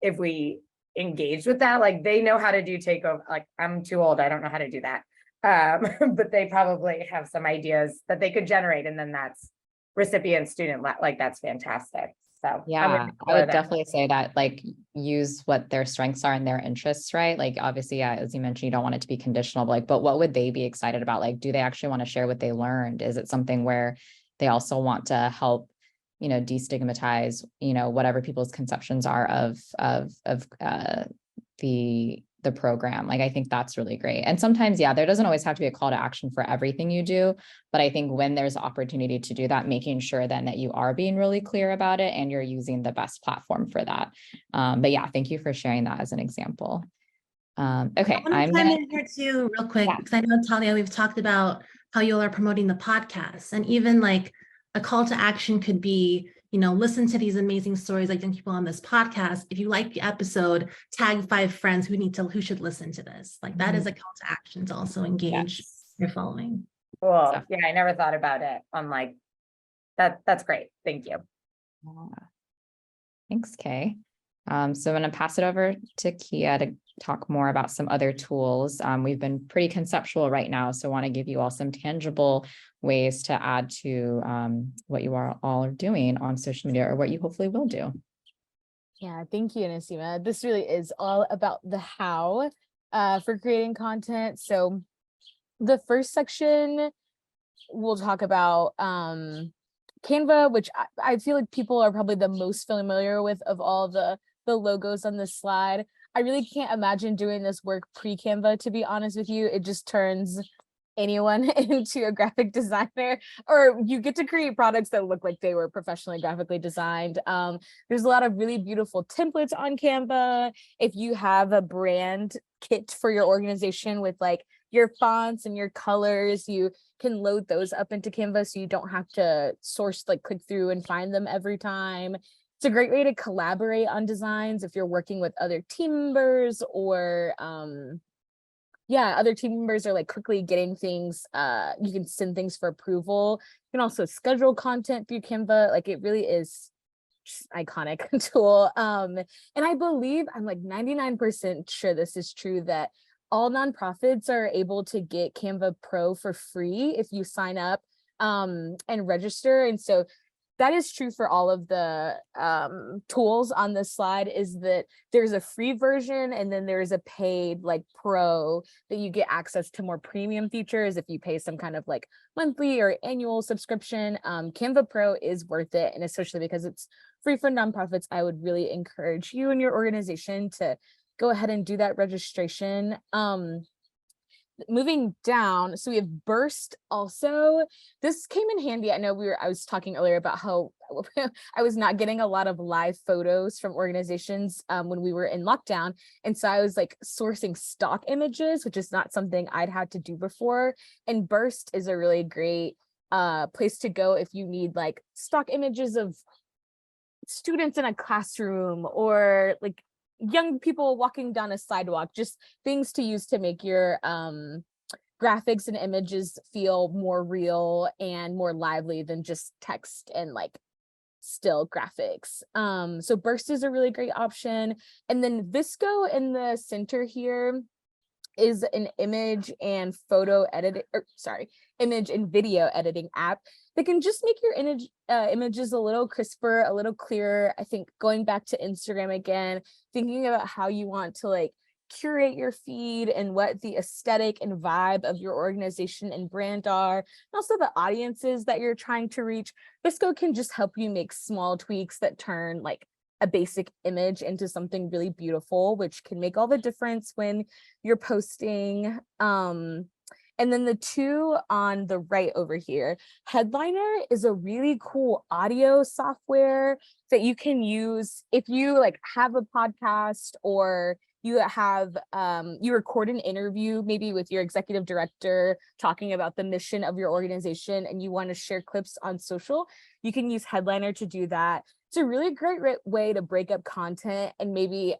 if we engage with that, like they know how to do takeover. Like I'm too old, I don't know how to do that. But they probably have some ideas that they could generate, and then that's recipient student, like that's fantastic. So yeah, I would definitely say that, like, use what their strengths are and their interests, right? Like obviously, as you mentioned, you don't want it to be conditional, but what would they be excited about? Like, do they actually want to share what they learned? Is it something where they also want to help, you know, destigmatize, you know, whatever people's conceptions are of the program? Like, I think that's really great. And sometimes, there doesn't always have to be a call to action for everything you do, but I think when there's opportunity to do that, making sure then that you are being really clear about it and you're using the best platform for that. But thank you for sharing that as an example. Okay, I'm in here too, real quick, because I know, Talia, we've talked about how you all are promoting the podcast. And even like a call to action could be, listen to these amazing stories like young people on this podcast. If you like the episode, tag 5 friends who should listen to this. Like that is a call to action to also engage Yes. your following. Cool. So- Yeah, I never thought about it. I'm like, that's great. Thank you. Yeah. Thanks, Kay. So I'm going to pass it over to Kia to talk more about some other tools. We've been pretty conceptual right now, so I want to give you all some tangible ways to add to what you are all doing on social media, or what you hopefully will do. Yeah, thank you, Nasima. This really is all about the how for creating content. So the first section, we'll talk about Canva, which I feel like people are probably the most familiar with of all the logos on this slide. I really can't imagine doing this work pre-Canva, to be honest with you. It just turns anyone into a graphic designer, or you get to create products that look like they were professionally graphically designed. There's a lot of really beautiful templates on Canva. If you have a brand kit for your organization with like your fonts and your colors, you can load those up into Canva so you don't have to click through and find them every time. It's a great way to collaborate on designs if you're working with other team members, or other team members are like quickly getting things. You can send things for approval. You can also schedule content through Canva. Like it really is just an iconic tool. And I believe, I'm like 99% sure this is true, that all nonprofits are able to get Canva Pro for free if you sign up and register. And so that is true for all of the tools on this slide, is that there's a free version and then there's a paid like pro that you get access to more premium features if you pay some kind of like monthly or annual subscription. Canva Pro is worth it, and especially because it's free for nonprofits, I would really encourage you and your organization to go ahead and do that registration. Moving down, so we have Burst also. This came in handy. I know I was talking earlier about how I was not getting a lot of live photos from organizations when we were in lockdown. And so I was like sourcing stock images, which is not something I'd had to do before. And Burst is a really great place to go if you need like stock images of students in a classroom, or like young people walking down a sidewalk, just things to use to make your graphics and images feel more real and more lively than just text and like still graphics. So Burst is a really great option. And then Visco in the center here is an image and image and video editing app that can just make your images a little crisper, a little clearer. I think going back to Instagram again, thinking about how you want to like curate your feed and what the aesthetic and vibe of your organization and brand are, and also the audiences that you're trying to reach. Visco can just help you make small tweaks that turn like a basic image into something really beautiful, which can make all the difference when you're posting. And then the two on the right over here, Headliner is a really cool audio software that you can use if you like have a podcast, or you have you record an interview maybe with your executive director talking about the mission of your organization and you want to share clips on social. You can use Headliner to do that. It's a really great way to break up content and maybe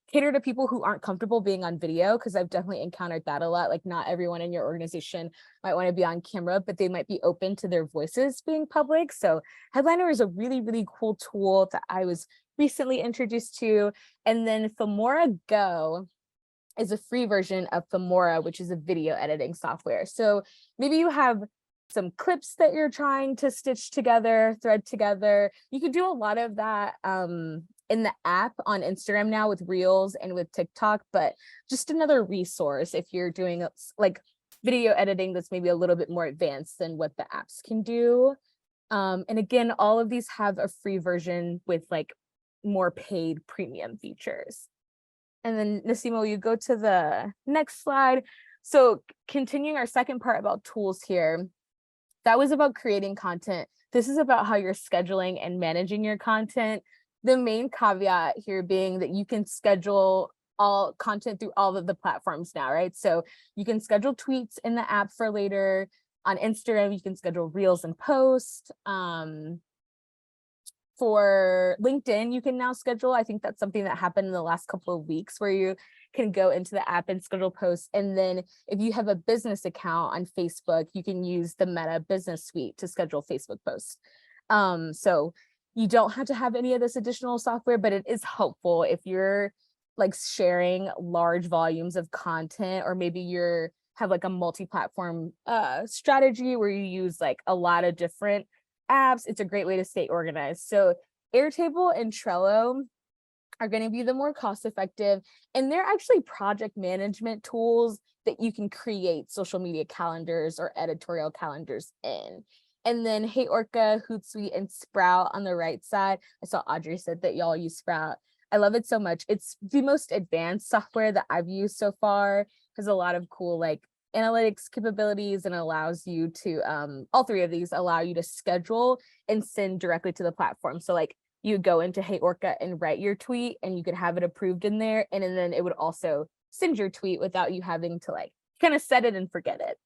cater to people who aren't comfortable being on video, because I've definitely encountered that a lot. Like not everyone in your organization might want to be on camera, but they might be open to their voices being public. So Headliner is a really, really cool tool that I was recently introduced to. And then Filmora Go is a free version of Filmora, which is a video editing software. So maybe you have some clips that you're trying to stitch together, thread together. You can do a lot of that in the app on Instagram now with Reels and with TikTok, but just another resource if you're doing like video editing that's maybe a little bit more advanced than what the apps can do. And again, all of these have a free version with like more paid premium features. And then Nasima, will you go to the next slide? So continuing our second part about tools here, that was about creating content. This is about how you're scheduling and managing your content. The main caveat here being that you can schedule all content through all of the platforms now, right? So you can schedule tweets in the app for later. On Instagram, you can schedule reels and posts. For LinkedIn, you can now schedule. I think that's something that happened in the last couple of weeks where you can go into the app and schedule posts. And then if you have a business account on Facebook, you can use the Meta Business Suite to schedule Facebook posts. So you don't have to have any of this additional software, but it is helpful if you're like sharing large volumes of content, or maybe you're have like a multi-platform strategy where you use like a lot of different apps. It's a great way to stay organized. So Airtable and Trello are going to be the more cost effective, and they're actually project management tools that you can create social media calendars or editorial calendars in. And then Hey Orca, Hootsuite, and Sprout on the right side. I saw Audrey said that y'all use Sprout. I love it so much. It's the most advanced software that I've used so far. Has a lot of cool like analytics capabilities, and allows you to all three of these allow you to schedule and send directly to the platform. So like you go into Hey Orca and write your tweet, and you could have it approved in there, and then it would also send your tweet without you having to like kind of set it and forget it.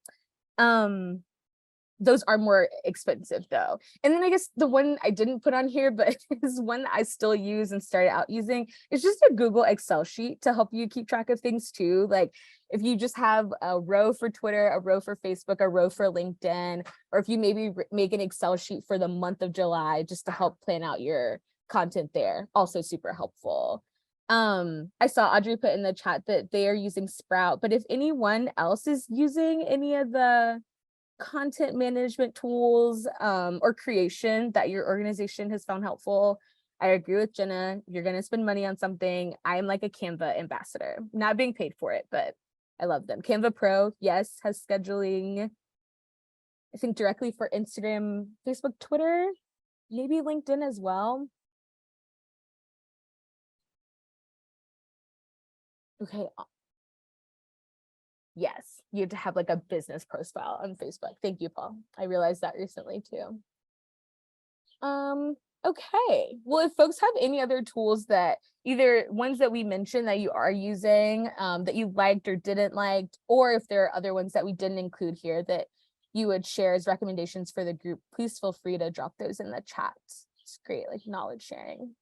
Those are more expensive though. And then I guess the one I didn't put on here, but is one I still use and started out using, is just a Google Excel sheet to help you keep track of things too. Like if you just have a row for Twitter, a row for Facebook, a row for LinkedIn, or if you maybe make an Excel sheet for the month of July just to help plan out your content there, also super helpful. I saw Audrey put in the chat that they are using Sprout, but if anyone else is using any of the content management tools or creation that your organization has found helpful, I agree with Jenna. You're going to spend money on something. I am like a Canva ambassador, not being paid for it, but I love them. Canva Pro, yes, has scheduling, I think directly for Instagram, Facebook, Twitter, maybe LinkedIn as well. Okay. Yes, you have to have like a business profile on Facebook. Thank you, Paul. I realized that recently too. Okay. Well, if folks have any other tools that either ones that we mentioned that you are using that you liked or didn't like, or if there are other ones that we didn't include here that you would share as recommendations for the group, please feel free to drop those in the chat. It's great, like knowledge sharing.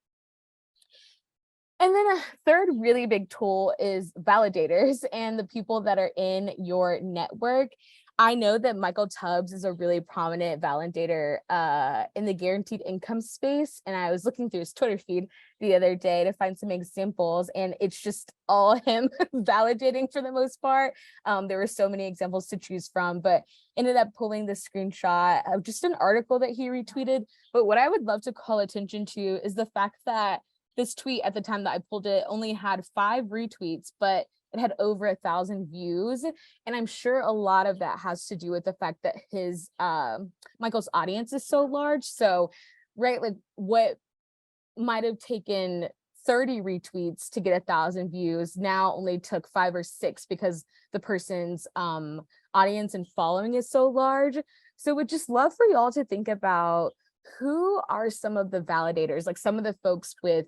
And then a third really big tool is validators and the people that are in your network. I know that Michael Tubbs is a really prominent validator in the guaranteed income space. And I was looking through his Twitter feed the other day to find some examples, and it's just all him validating for the most part. There were so many examples to choose from, but ended up pulling the screenshot of just an article that he retweeted. But what I would love to call attention to is the fact that this tweet at the time that I pulled it only had 5 retweets, but it had over 1,000 views. And I'm sure a lot of that has to do with the fact that his Michael's audience is so large. So, right, like what might have taken 30 retweets to get 1,000 views now only took 5 or 6 because the person's audience and following is so large. So would just love for y'all to think about who are some of the validators, like some of the folks with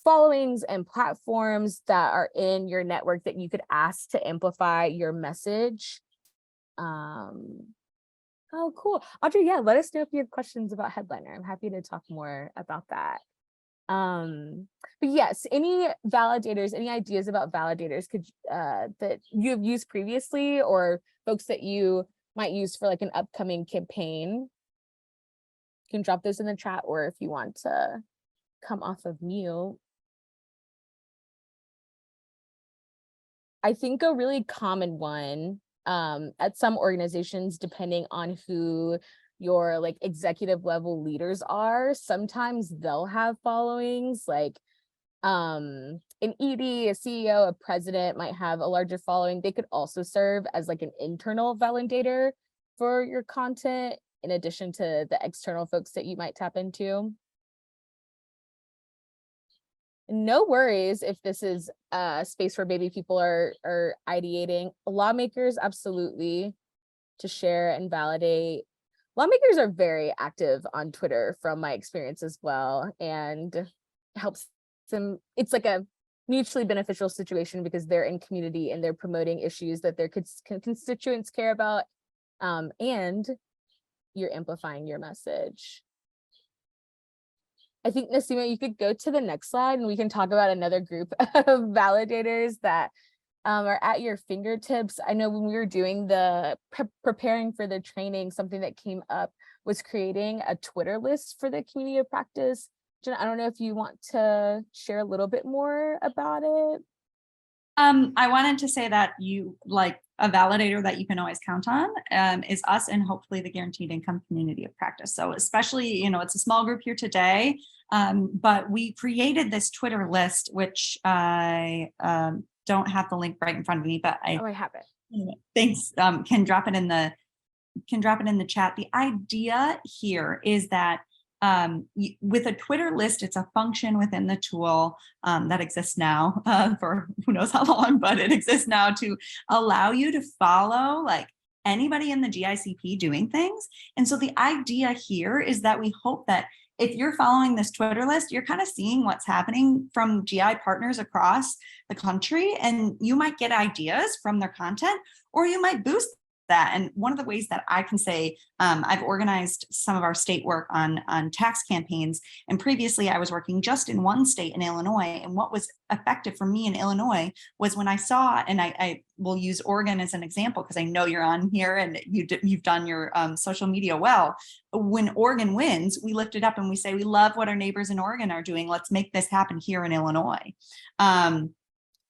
followings and platforms that are in your network that you could ask to amplify your message. Oh, cool. Audrey, yeah, let us know if you have questions about Headliner. I'm happy to talk more about that. But yes, any validators, any ideas about validators could that you have used previously, or folks that you might use for like an upcoming campaign? You can drop those in the chat, or if you want to come off of mute. I think a really common one at some organizations, depending on who your like executive level leaders are, sometimes they'll have followings, like an ED, a CEO, a president might have a larger following. They could also serve as like an internal validator for your content, in addition to the external folks that you might tap into. No worries if this is a space where maybe people are ideating. Lawmakers, absolutely, to share and validate. Lawmakers are very active on Twitter from my experience as well, and helps them. It's like a mutually beneficial situation because they're in community and they're promoting issues that their constituents care about, and you're amplifying your message. I think, Naseema, you could go to the next slide and we can talk about another group of validators that are at your fingertips. I know when we were doing the preparing for the training, something that came up was creating a Twitter list for the community of practice. Jenna, I don't know if you want to share a little bit more about it. I wanted to say that a validator that you can always count on is us and hopefully the guaranteed income community of practice. So especially, it's a small group here today, but we created this Twitter list, which I don't have the link right in front of me, but I have it. Thanks. Can drop it in the chat. The idea here is that with a Twitter list, it's a function within the tool that exists now for who knows how long, but it exists now to allow you to follow like anybody in the GICP doing things. And so the idea here is that we hope that if you're following this Twitter list, you're kind of seeing what's happening from GI partners across the country, and you might get ideas from their content, or you might boost that. And one of the ways that I can say, I've organized some of our state work on tax campaigns. And previously I was working just in one state in Illinois. And what was effective for me in Illinois was when I saw, and I will use Oregon as an example, because I know you're on here and you've done your social media well. When Oregon wins, we lift it up and we say, we love what our neighbors in Oregon are doing. Let's make this happen here in Illinois.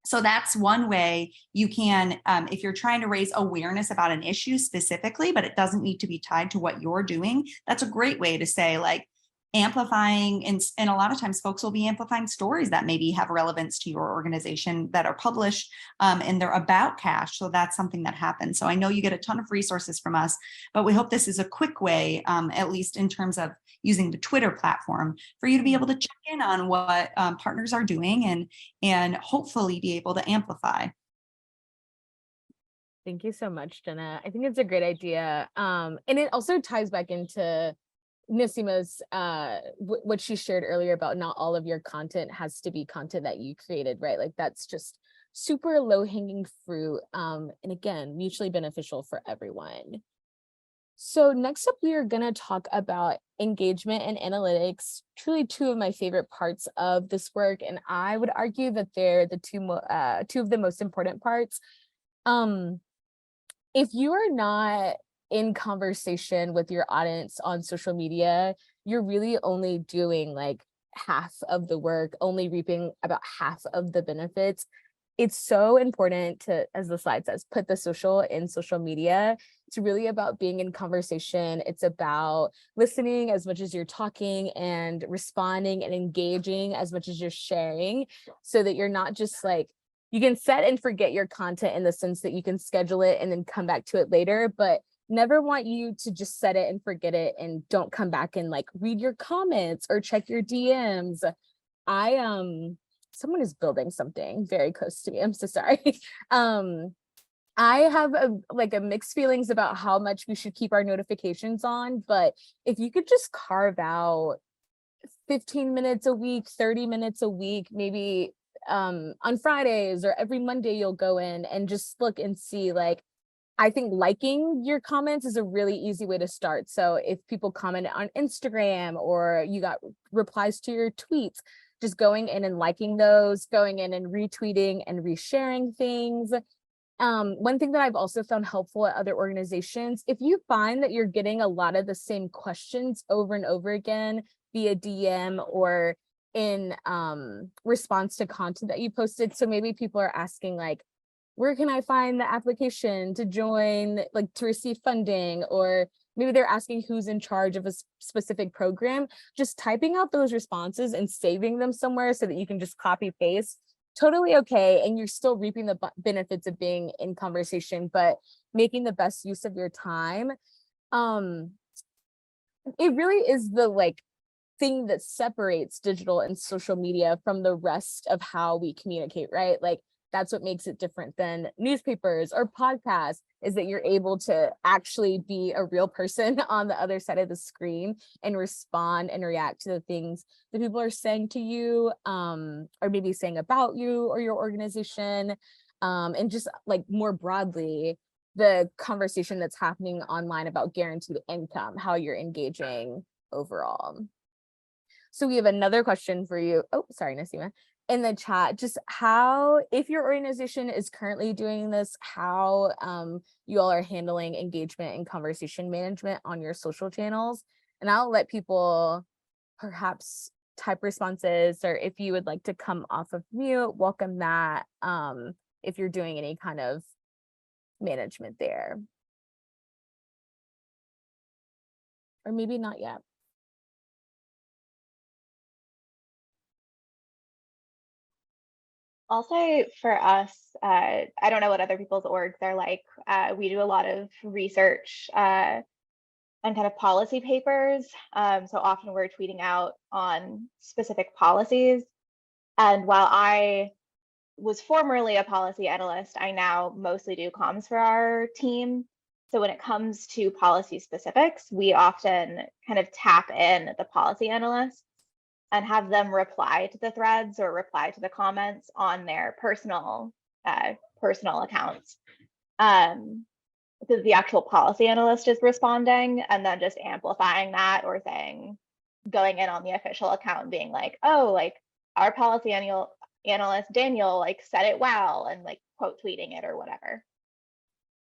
So that's one way you can, if you're trying to raise awareness about an issue specifically, but it doesn't need to be tied to what you're doing. That's a great way to say, like, amplifying, and a lot of times folks will be amplifying stories that maybe have relevance to your organization that are published and they're about cash. So that's something that happens. So I know you get a ton of resources from us, but we hope this is a quick way, at least in terms of using the Twitter platform, for you to be able to check in on what partners are doing and hopefully be able to amplify. Thank you so much, Jenna. I think it's a great idea. And it also ties back into Naseema's what she shared earlier about not all of your content has to be content that you created, right? Like that's just super low-hanging fruit. And again, mutually beneficial for everyone. So next up, we are going to talk about engagement and analytics, truly two of my favorite parts of this work. And I would argue that they're the two of the most important parts. If you are not in conversation with your audience on social media, you're really only doing like half of the work, only reaping about half of the benefits. It's so important to, as the slide says, put the social in social media. It's really about being in conversation. It's about listening as much as you're talking and responding and engaging as much as you're sharing, so that you're not just like, you can set and forget your content in the sense that you can schedule it and then come back to it later, but never want you to just set it and forget it and don't come back and like read your comments or check your DMs. Someone is building something very close to me. I'm so sorry. I have a mixed feelings about how much we should keep our notifications on, but if you could just carve out 15 minutes a week, 30 minutes a week, maybe on Fridays or every Monday, you'll go in and just look and see, like, I think liking your comments is a really easy way to start. So if people comment on Instagram or you got replies to your tweets, just going in and liking those, going in and retweeting and resharing things. One thing that I've also found helpful at other organizations, if you find that you're getting a lot of the same questions over and over again via DM or in response to content that you posted. So maybe people are asking like, where can I find the application to join, like to receive funding? Or maybe they're asking who's in charge of a specific program. Just typing out those responses and saving them somewhere so that you can just copy paste, totally okay. And you're still reaping the benefits of being in conversation, but making the best use of your time. It really is the like thing that separates digital and social media from the rest of how we communicate, right? Like that's what makes it different than newspapers or podcasts, is that you're able to actually be a real person on the other side of the screen and respond and react to the things that people are saying to you, or maybe saying about you or your organization, and just like more broadly, the conversation that's happening online about guaranteed income, how you're engaging overall. So we have another question for you. Oh, sorry, Nasima. In the chat, just how, if your organization is currently doing this, how you all are handling engagement and conversation management on your social channels. And I'll let people perhaps type responses, or if you would like to come off of mute, welcome that, if you're doing any kind of management there. Or maybe not yet. I'll say for us, I don't know what other people's orgs are like. We do a lot of research and kind of policy papers. So often we're tweeting out on specific policies. And while I was formerly a policy analyst, I now mostly do comms for our team. So when it comes to policy specifics, we often kind of tap in the policy analysts and have them reply to the threads or reply to the comments on their personal accounts. Because the actual policy analyst is responding and then just amplifying that, or saying, going in on the official account and being like, oh, like our policy analyst Daniel like said it well, and like quote tweeting it or whatever.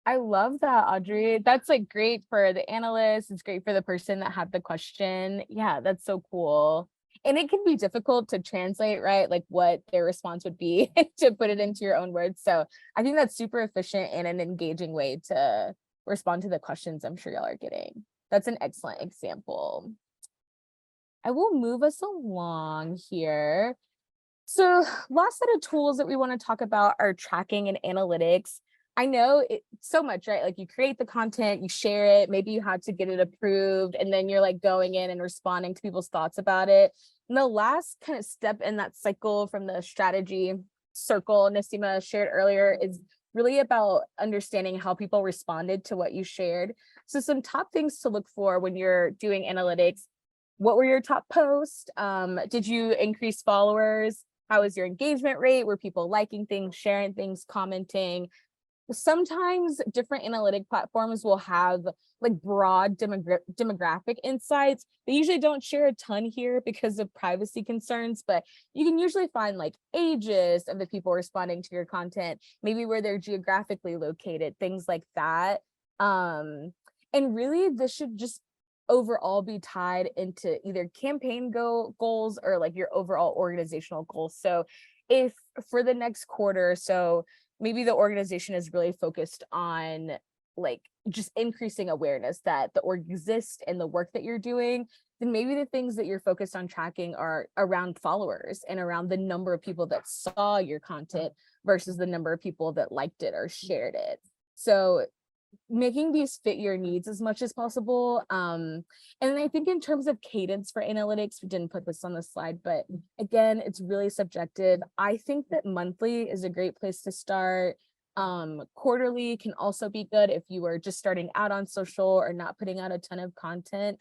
I love that, Audrey. That's like great for the analyst. It's great for the person that had the question. Yeah, that's so cool. And it can be difficult to translate, right? Like what their response would be to put it into your own words. So I think that's super efficient and an engaging way to respond to the questions I'm sure y'all are getting. That's an excellent example. I will move us along here. So last set of tools that we want to talk about are tracking and analytics. I know it so much, right? Like you create the content, you share it, maybe you had to get it approved, and then you're like going in and responding to people's thoughts about it. And the last kind of step in that cycle from the strategy circle Nasima shared earlier is really about understanding how people responded to what you shared. So some top things to look for when you're doing analytics: what were your top posts? Did you increase followers? How is your engagement rate? Were people liking things, sharing things, commenting? Sometimes different analytic platforms will have like broad demographic insights. They usually don't share a ton here because of privacy concerns, but you can usually find like ages of the people responding to your content, maybe where they're geographically located, things like that. And really this should just overall be tied into either campaign goals or like your overall organizational goals. So if for the next quarter or so, maybe the organization is really focused on like just increasing awareness that the org exists and the work that you're doing, then maybe the things that you're focused on tracking are around followers and around the number of people that saw your content versus the number of people that liked it or shared it. So making these fit your needs as much as possible. And I think in terms of cadence for analytics, we didn't put this on the slide, but again, it's really subjective. I think that monthly is a great place to start. Quarterly can also be good if you are just starting out on social or not putting out a ton of content,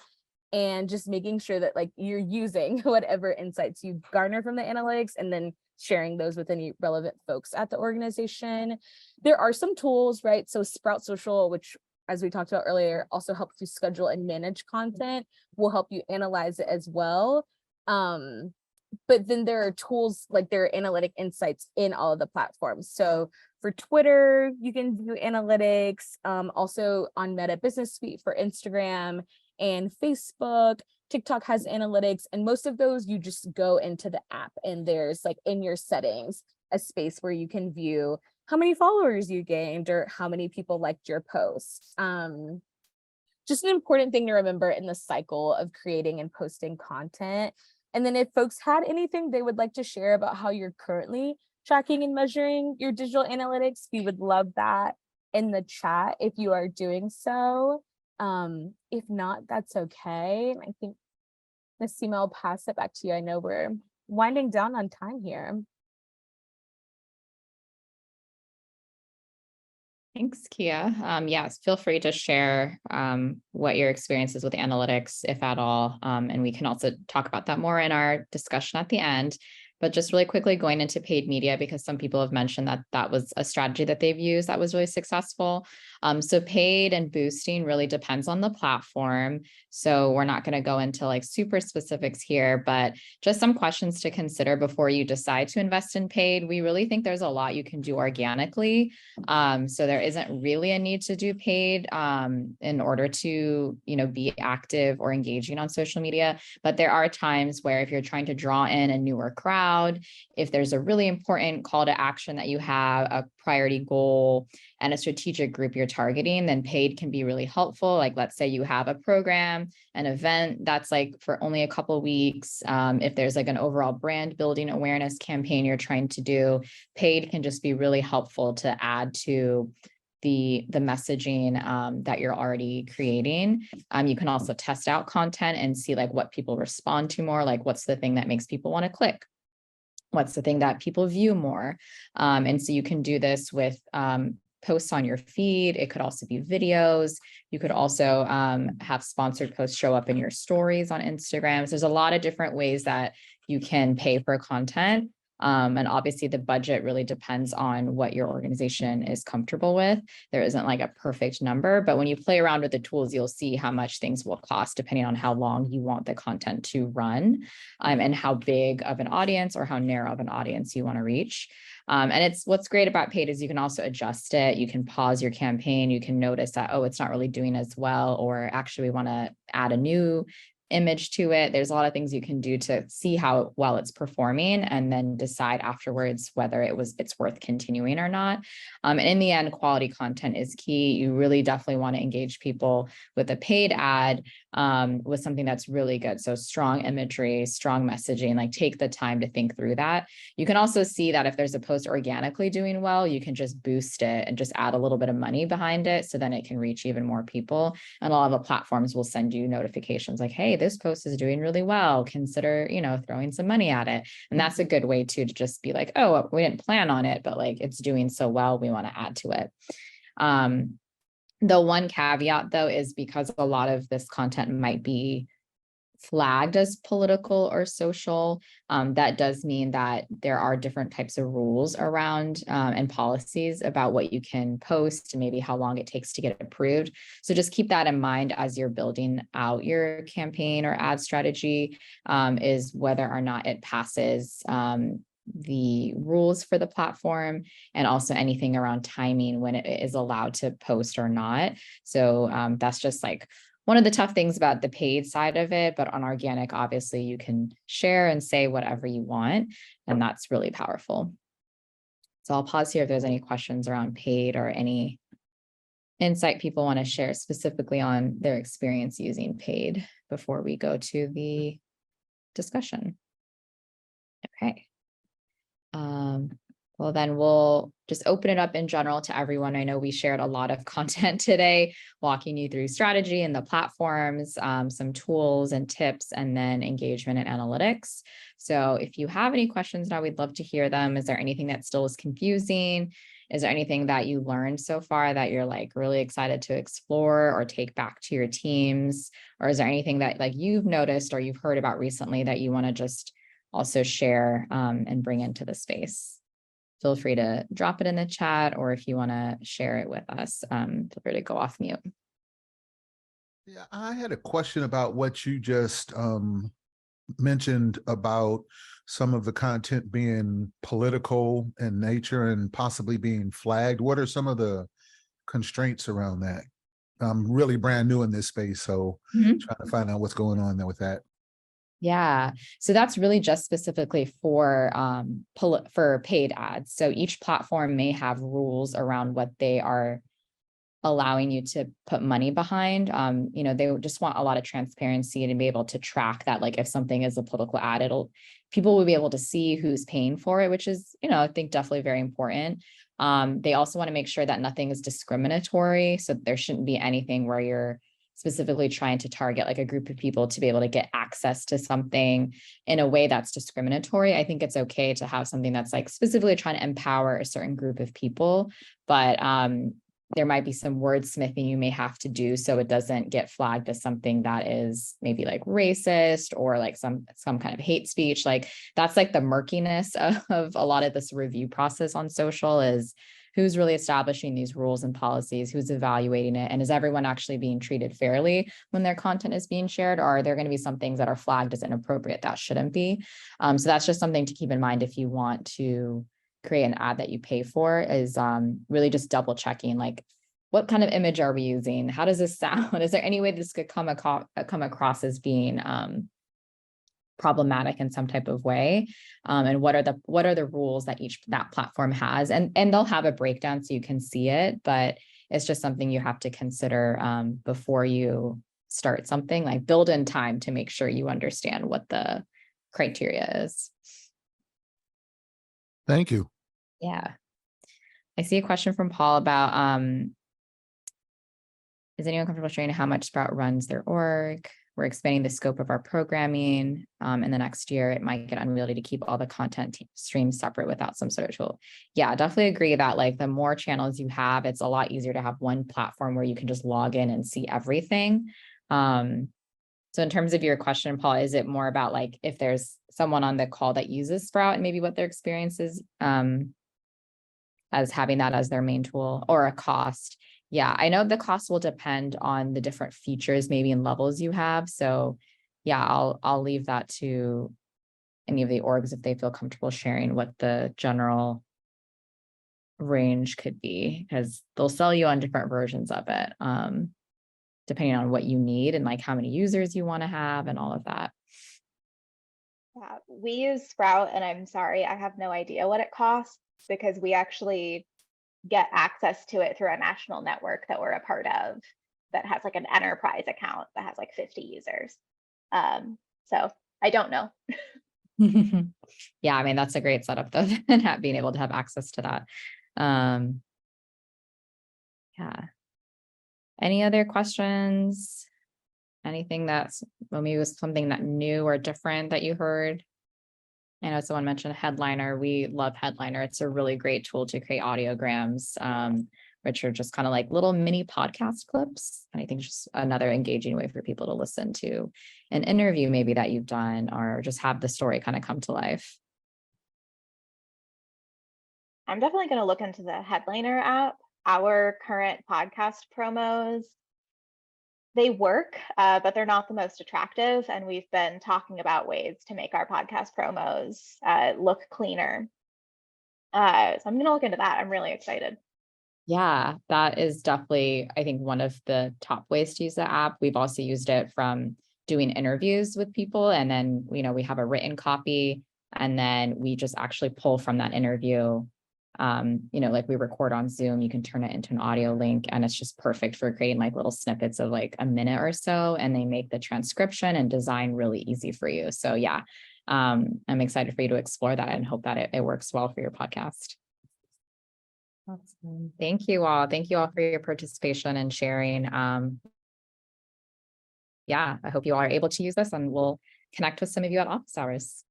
and just making sure that like you're using whatever insights you garner from the analytics and then sharing those with any relevant folks at the organization. There are some tools, right? So Sprout Social, which as we talked about earlier, also helps you schedule and manage content, will help you analyze it as well. But then there are tools like there are analytic insights in all of the platforms. So for Twitter, you can do analytics, also on Meta Business Suite for Instagram and Facebook. TikTok has analytics, and most of those you just go into the app and there's like in your settings a space where you can view how many followers you gained or how many people liked your posts. Just an important thing to remember in the cycle of creating and posting content. And then if folks had anything they would like to share about how you're currently tracking and measuring your digital analytics, we would love that in the chat if you are doing so. If not, that's okay. I think Nasima, I'll pass it back to you. I know we're winding down on time here. Thanks, Kia. Yes, feel free to share what your experience is with analytics, if at all. And we can also talk about that more in our discussion at the end. But just really quickly going into paid media, because some people have mentioned that that was a strategy that they've used that was really successful. So paid and boosting really depends on the platform. So we're not going to go into like super specifics here, but just some questions to consider before you decide to invest in paid. We really think there's a lot you can do organically. So there isn't really a need to do paid in order to, be active or engaging on social media. But there are times where if you're trying to draw in a newer crowd, if there's a really important call to action that you have, a priority goal and a strategic group you're targeting, then paid can be really helpful. Like, let's say you have a program, an event that's like for only a couple of weeks. If there's like an overall brand building awareness campaign you're trying to do, paid can just be really helpful to add to the messaging that you're already creating. You can also test out content and see like what people respond to more, like what's the thing that makes people want to click. What's the thing that people view more? And so you can do this with posts on your feed. It could also be videos. You could also have sponsored posts show up in your stories on Instagram. So there's a lot of different ways that you can pay for content. And obviously the budget really depends on what your organization is comfortable with. There isn't like a perfect number, but when you play around with the tools, you'll see how much things will cost depending on how long you want the content to run, and how big of an audience or how narrow of an audience you want to reach. And it's what's great about paid is you can also adjust it. You can pause your campaign. You can notice that, oh, it's not really doing as well, or actually we want to add a new image to it. There's a lot of things you can do to see how well it's performing and then decide afterwards whether it's worth continuing or not. And in the end, quality content is key. You really definitely want to engage people with a paid ad with something that's really good. So strong imagery, strong messaging, like take the time to think through that. You can also see that if there's a post organically doing well, you can just boost it and just add a little bit of money behind it. So then it can reach even more people. And a lot of the platforms will send you notifications like, hey, this post is doing really well. Consider, throwing some money at it. And that's a good way to just be like, oh, we didn't plan on it, but like it's doing so well, we want to add to it. The one caveat though, is because a lot of this content might be flagged as political or social, that does mean that there are different types of rules around and policies about what you can post and maybe how long it takes to get approved. So just keep that in mind as you're building out your campaign or ad strategy, is whether or not it passes the rules for the platform, and also anything around timing when it is allowed to post or not. So that's just like one of the tough things about the paid side of it, but on organic, obviously you can share and say whatever you want, and that's really powerful. So I'll pause here if there's any questions around paid or any insight people want to share specifically on their experience using paid before we go to the discussion. Okay. Well, then we'll just open it up in general to everyone. I know we shared a lot of content today, walking you through strategy and the platforms, some tools and tips, and then engagement and analytics. So if you have any questions now, we'd love to hear them. Is there anything that still is confusing? Is there anything that you learned so far that you're like really excited to explore or take back to your teams? Or is there anything that like you've noticed or you've heard about recently that you want to just also share and bring into the space? Feel free to drop it in the chat, or if you want to share it with us, feel free to go off mute. Yeah, I had a question about what you just mentioned about some of the content being political in nature and possibly being flagged. What are some of the constraints around that? I'm really brand new in this space, so trying to find out what's going on there with that. Yeah, so that's really just specifically for paid ads. So each platform may have rules around what they are allowing you to put money behind. They just want a lot of transparency and to be able to track that. Like if something is a political ad, people will be able to see who's paying for it, which is, I think definitely very important. They also want to make sure that nothing is discriminatory. So there shouldn't be anything where you're specifically trying to target like a group of people to be able to get access to something in a way that's discriminatory. I think it's okay to have something that's like specifically trying to empower a certain group of people, but there might be some wordsmithing you may have to do so it doesn't get flagged as something that is maybe like racist or like some kind of hate speech. Like that's like the murkiness of a lot of this review process on social, is who's really establishing these rules and policies, who's evaluating it, and is everyone actually being treated fairly when their content is being shared, or are there going to be some things that are flagged as inappropriate that shouldn't be? So that's just something to keep in mind if you want to create an ad that you pay for, is really just double checking, like, what kind of image are we using? How does this sound? Is there any way this could come across as being problematic in some type of way? And what are the rules that that platform has? And they'll have a breakdown so you can see it, but it's just something you have to consider before you start something. Like, build in time to make sure you understand what the criteria is. Thank you. Yeah. I see a question from Paul about, is anyone comfortable sharing how much Sprout runs their org? We're expanding the scope of our programming. In the next year, it might get unwieldy to keep all the content streams separate without some sort of tool. Yeah, definitely agree that like the more channels you have, it's a lot easier to have one platform where you can just log in and see everything. So in terms of your question, Paul, is it more about like if there's someone on the call that uses Sprout and maybe what their experience is as having that as their main tool, or a cost? Yeah, I know the cost will depend on the different features maybe and levels you have. So yeah, I'll leave that to any of the orgs if they feel comfortable sharing what the general range could be, because they'll sell you on different versions of it. Depending on what you need and like how many users you want to have and all of that. Yeah, we use Sprout, and I'm sorry, I have no idea what it costs, because we actually get access to it through a national network that we're a part of that has like an enterprise account that has like 50 users. So I don't know. Yeah, I mean, that's a great setup though, and being able to have access to that. Yeah. Any other questions? Anything that's, well, maybe was something that new or different that you heard? I know someone mentioned Headliner. We love Headliner. It's a really great tool to create audiograms, which are just kind of like little mini podcast clips. And I think it's just another engaging way for people to listen to an interview maybe that you've done, or just have the story kind of come to life. I'm definitely going to look into the Headliner app. Our current podcast promos, they work, but they're not the most attractive. And we've been talking about ways to make our podcast promos look cleaner. So I'm going to look into that. I'm really excited. Yeah, that is definitely, I think, one of the top ways to use the app. We've also used it from doing interviews with people. And then, we have a written copy, and then we just actually pull from that interview. Like we record on Zoom, you can turn it into an audio link, and it's just perfect for creating like little snippets of like a minute or so, and they make the transcription and design really easy for you. So yeah, I'm excited for you to explore that and hope that it works well for your podcast. Awesome. Thank you all. Thank you all for your participation and sharing. Yeah, I hope you all are able to use this, and we'll connect with some of you at office hours.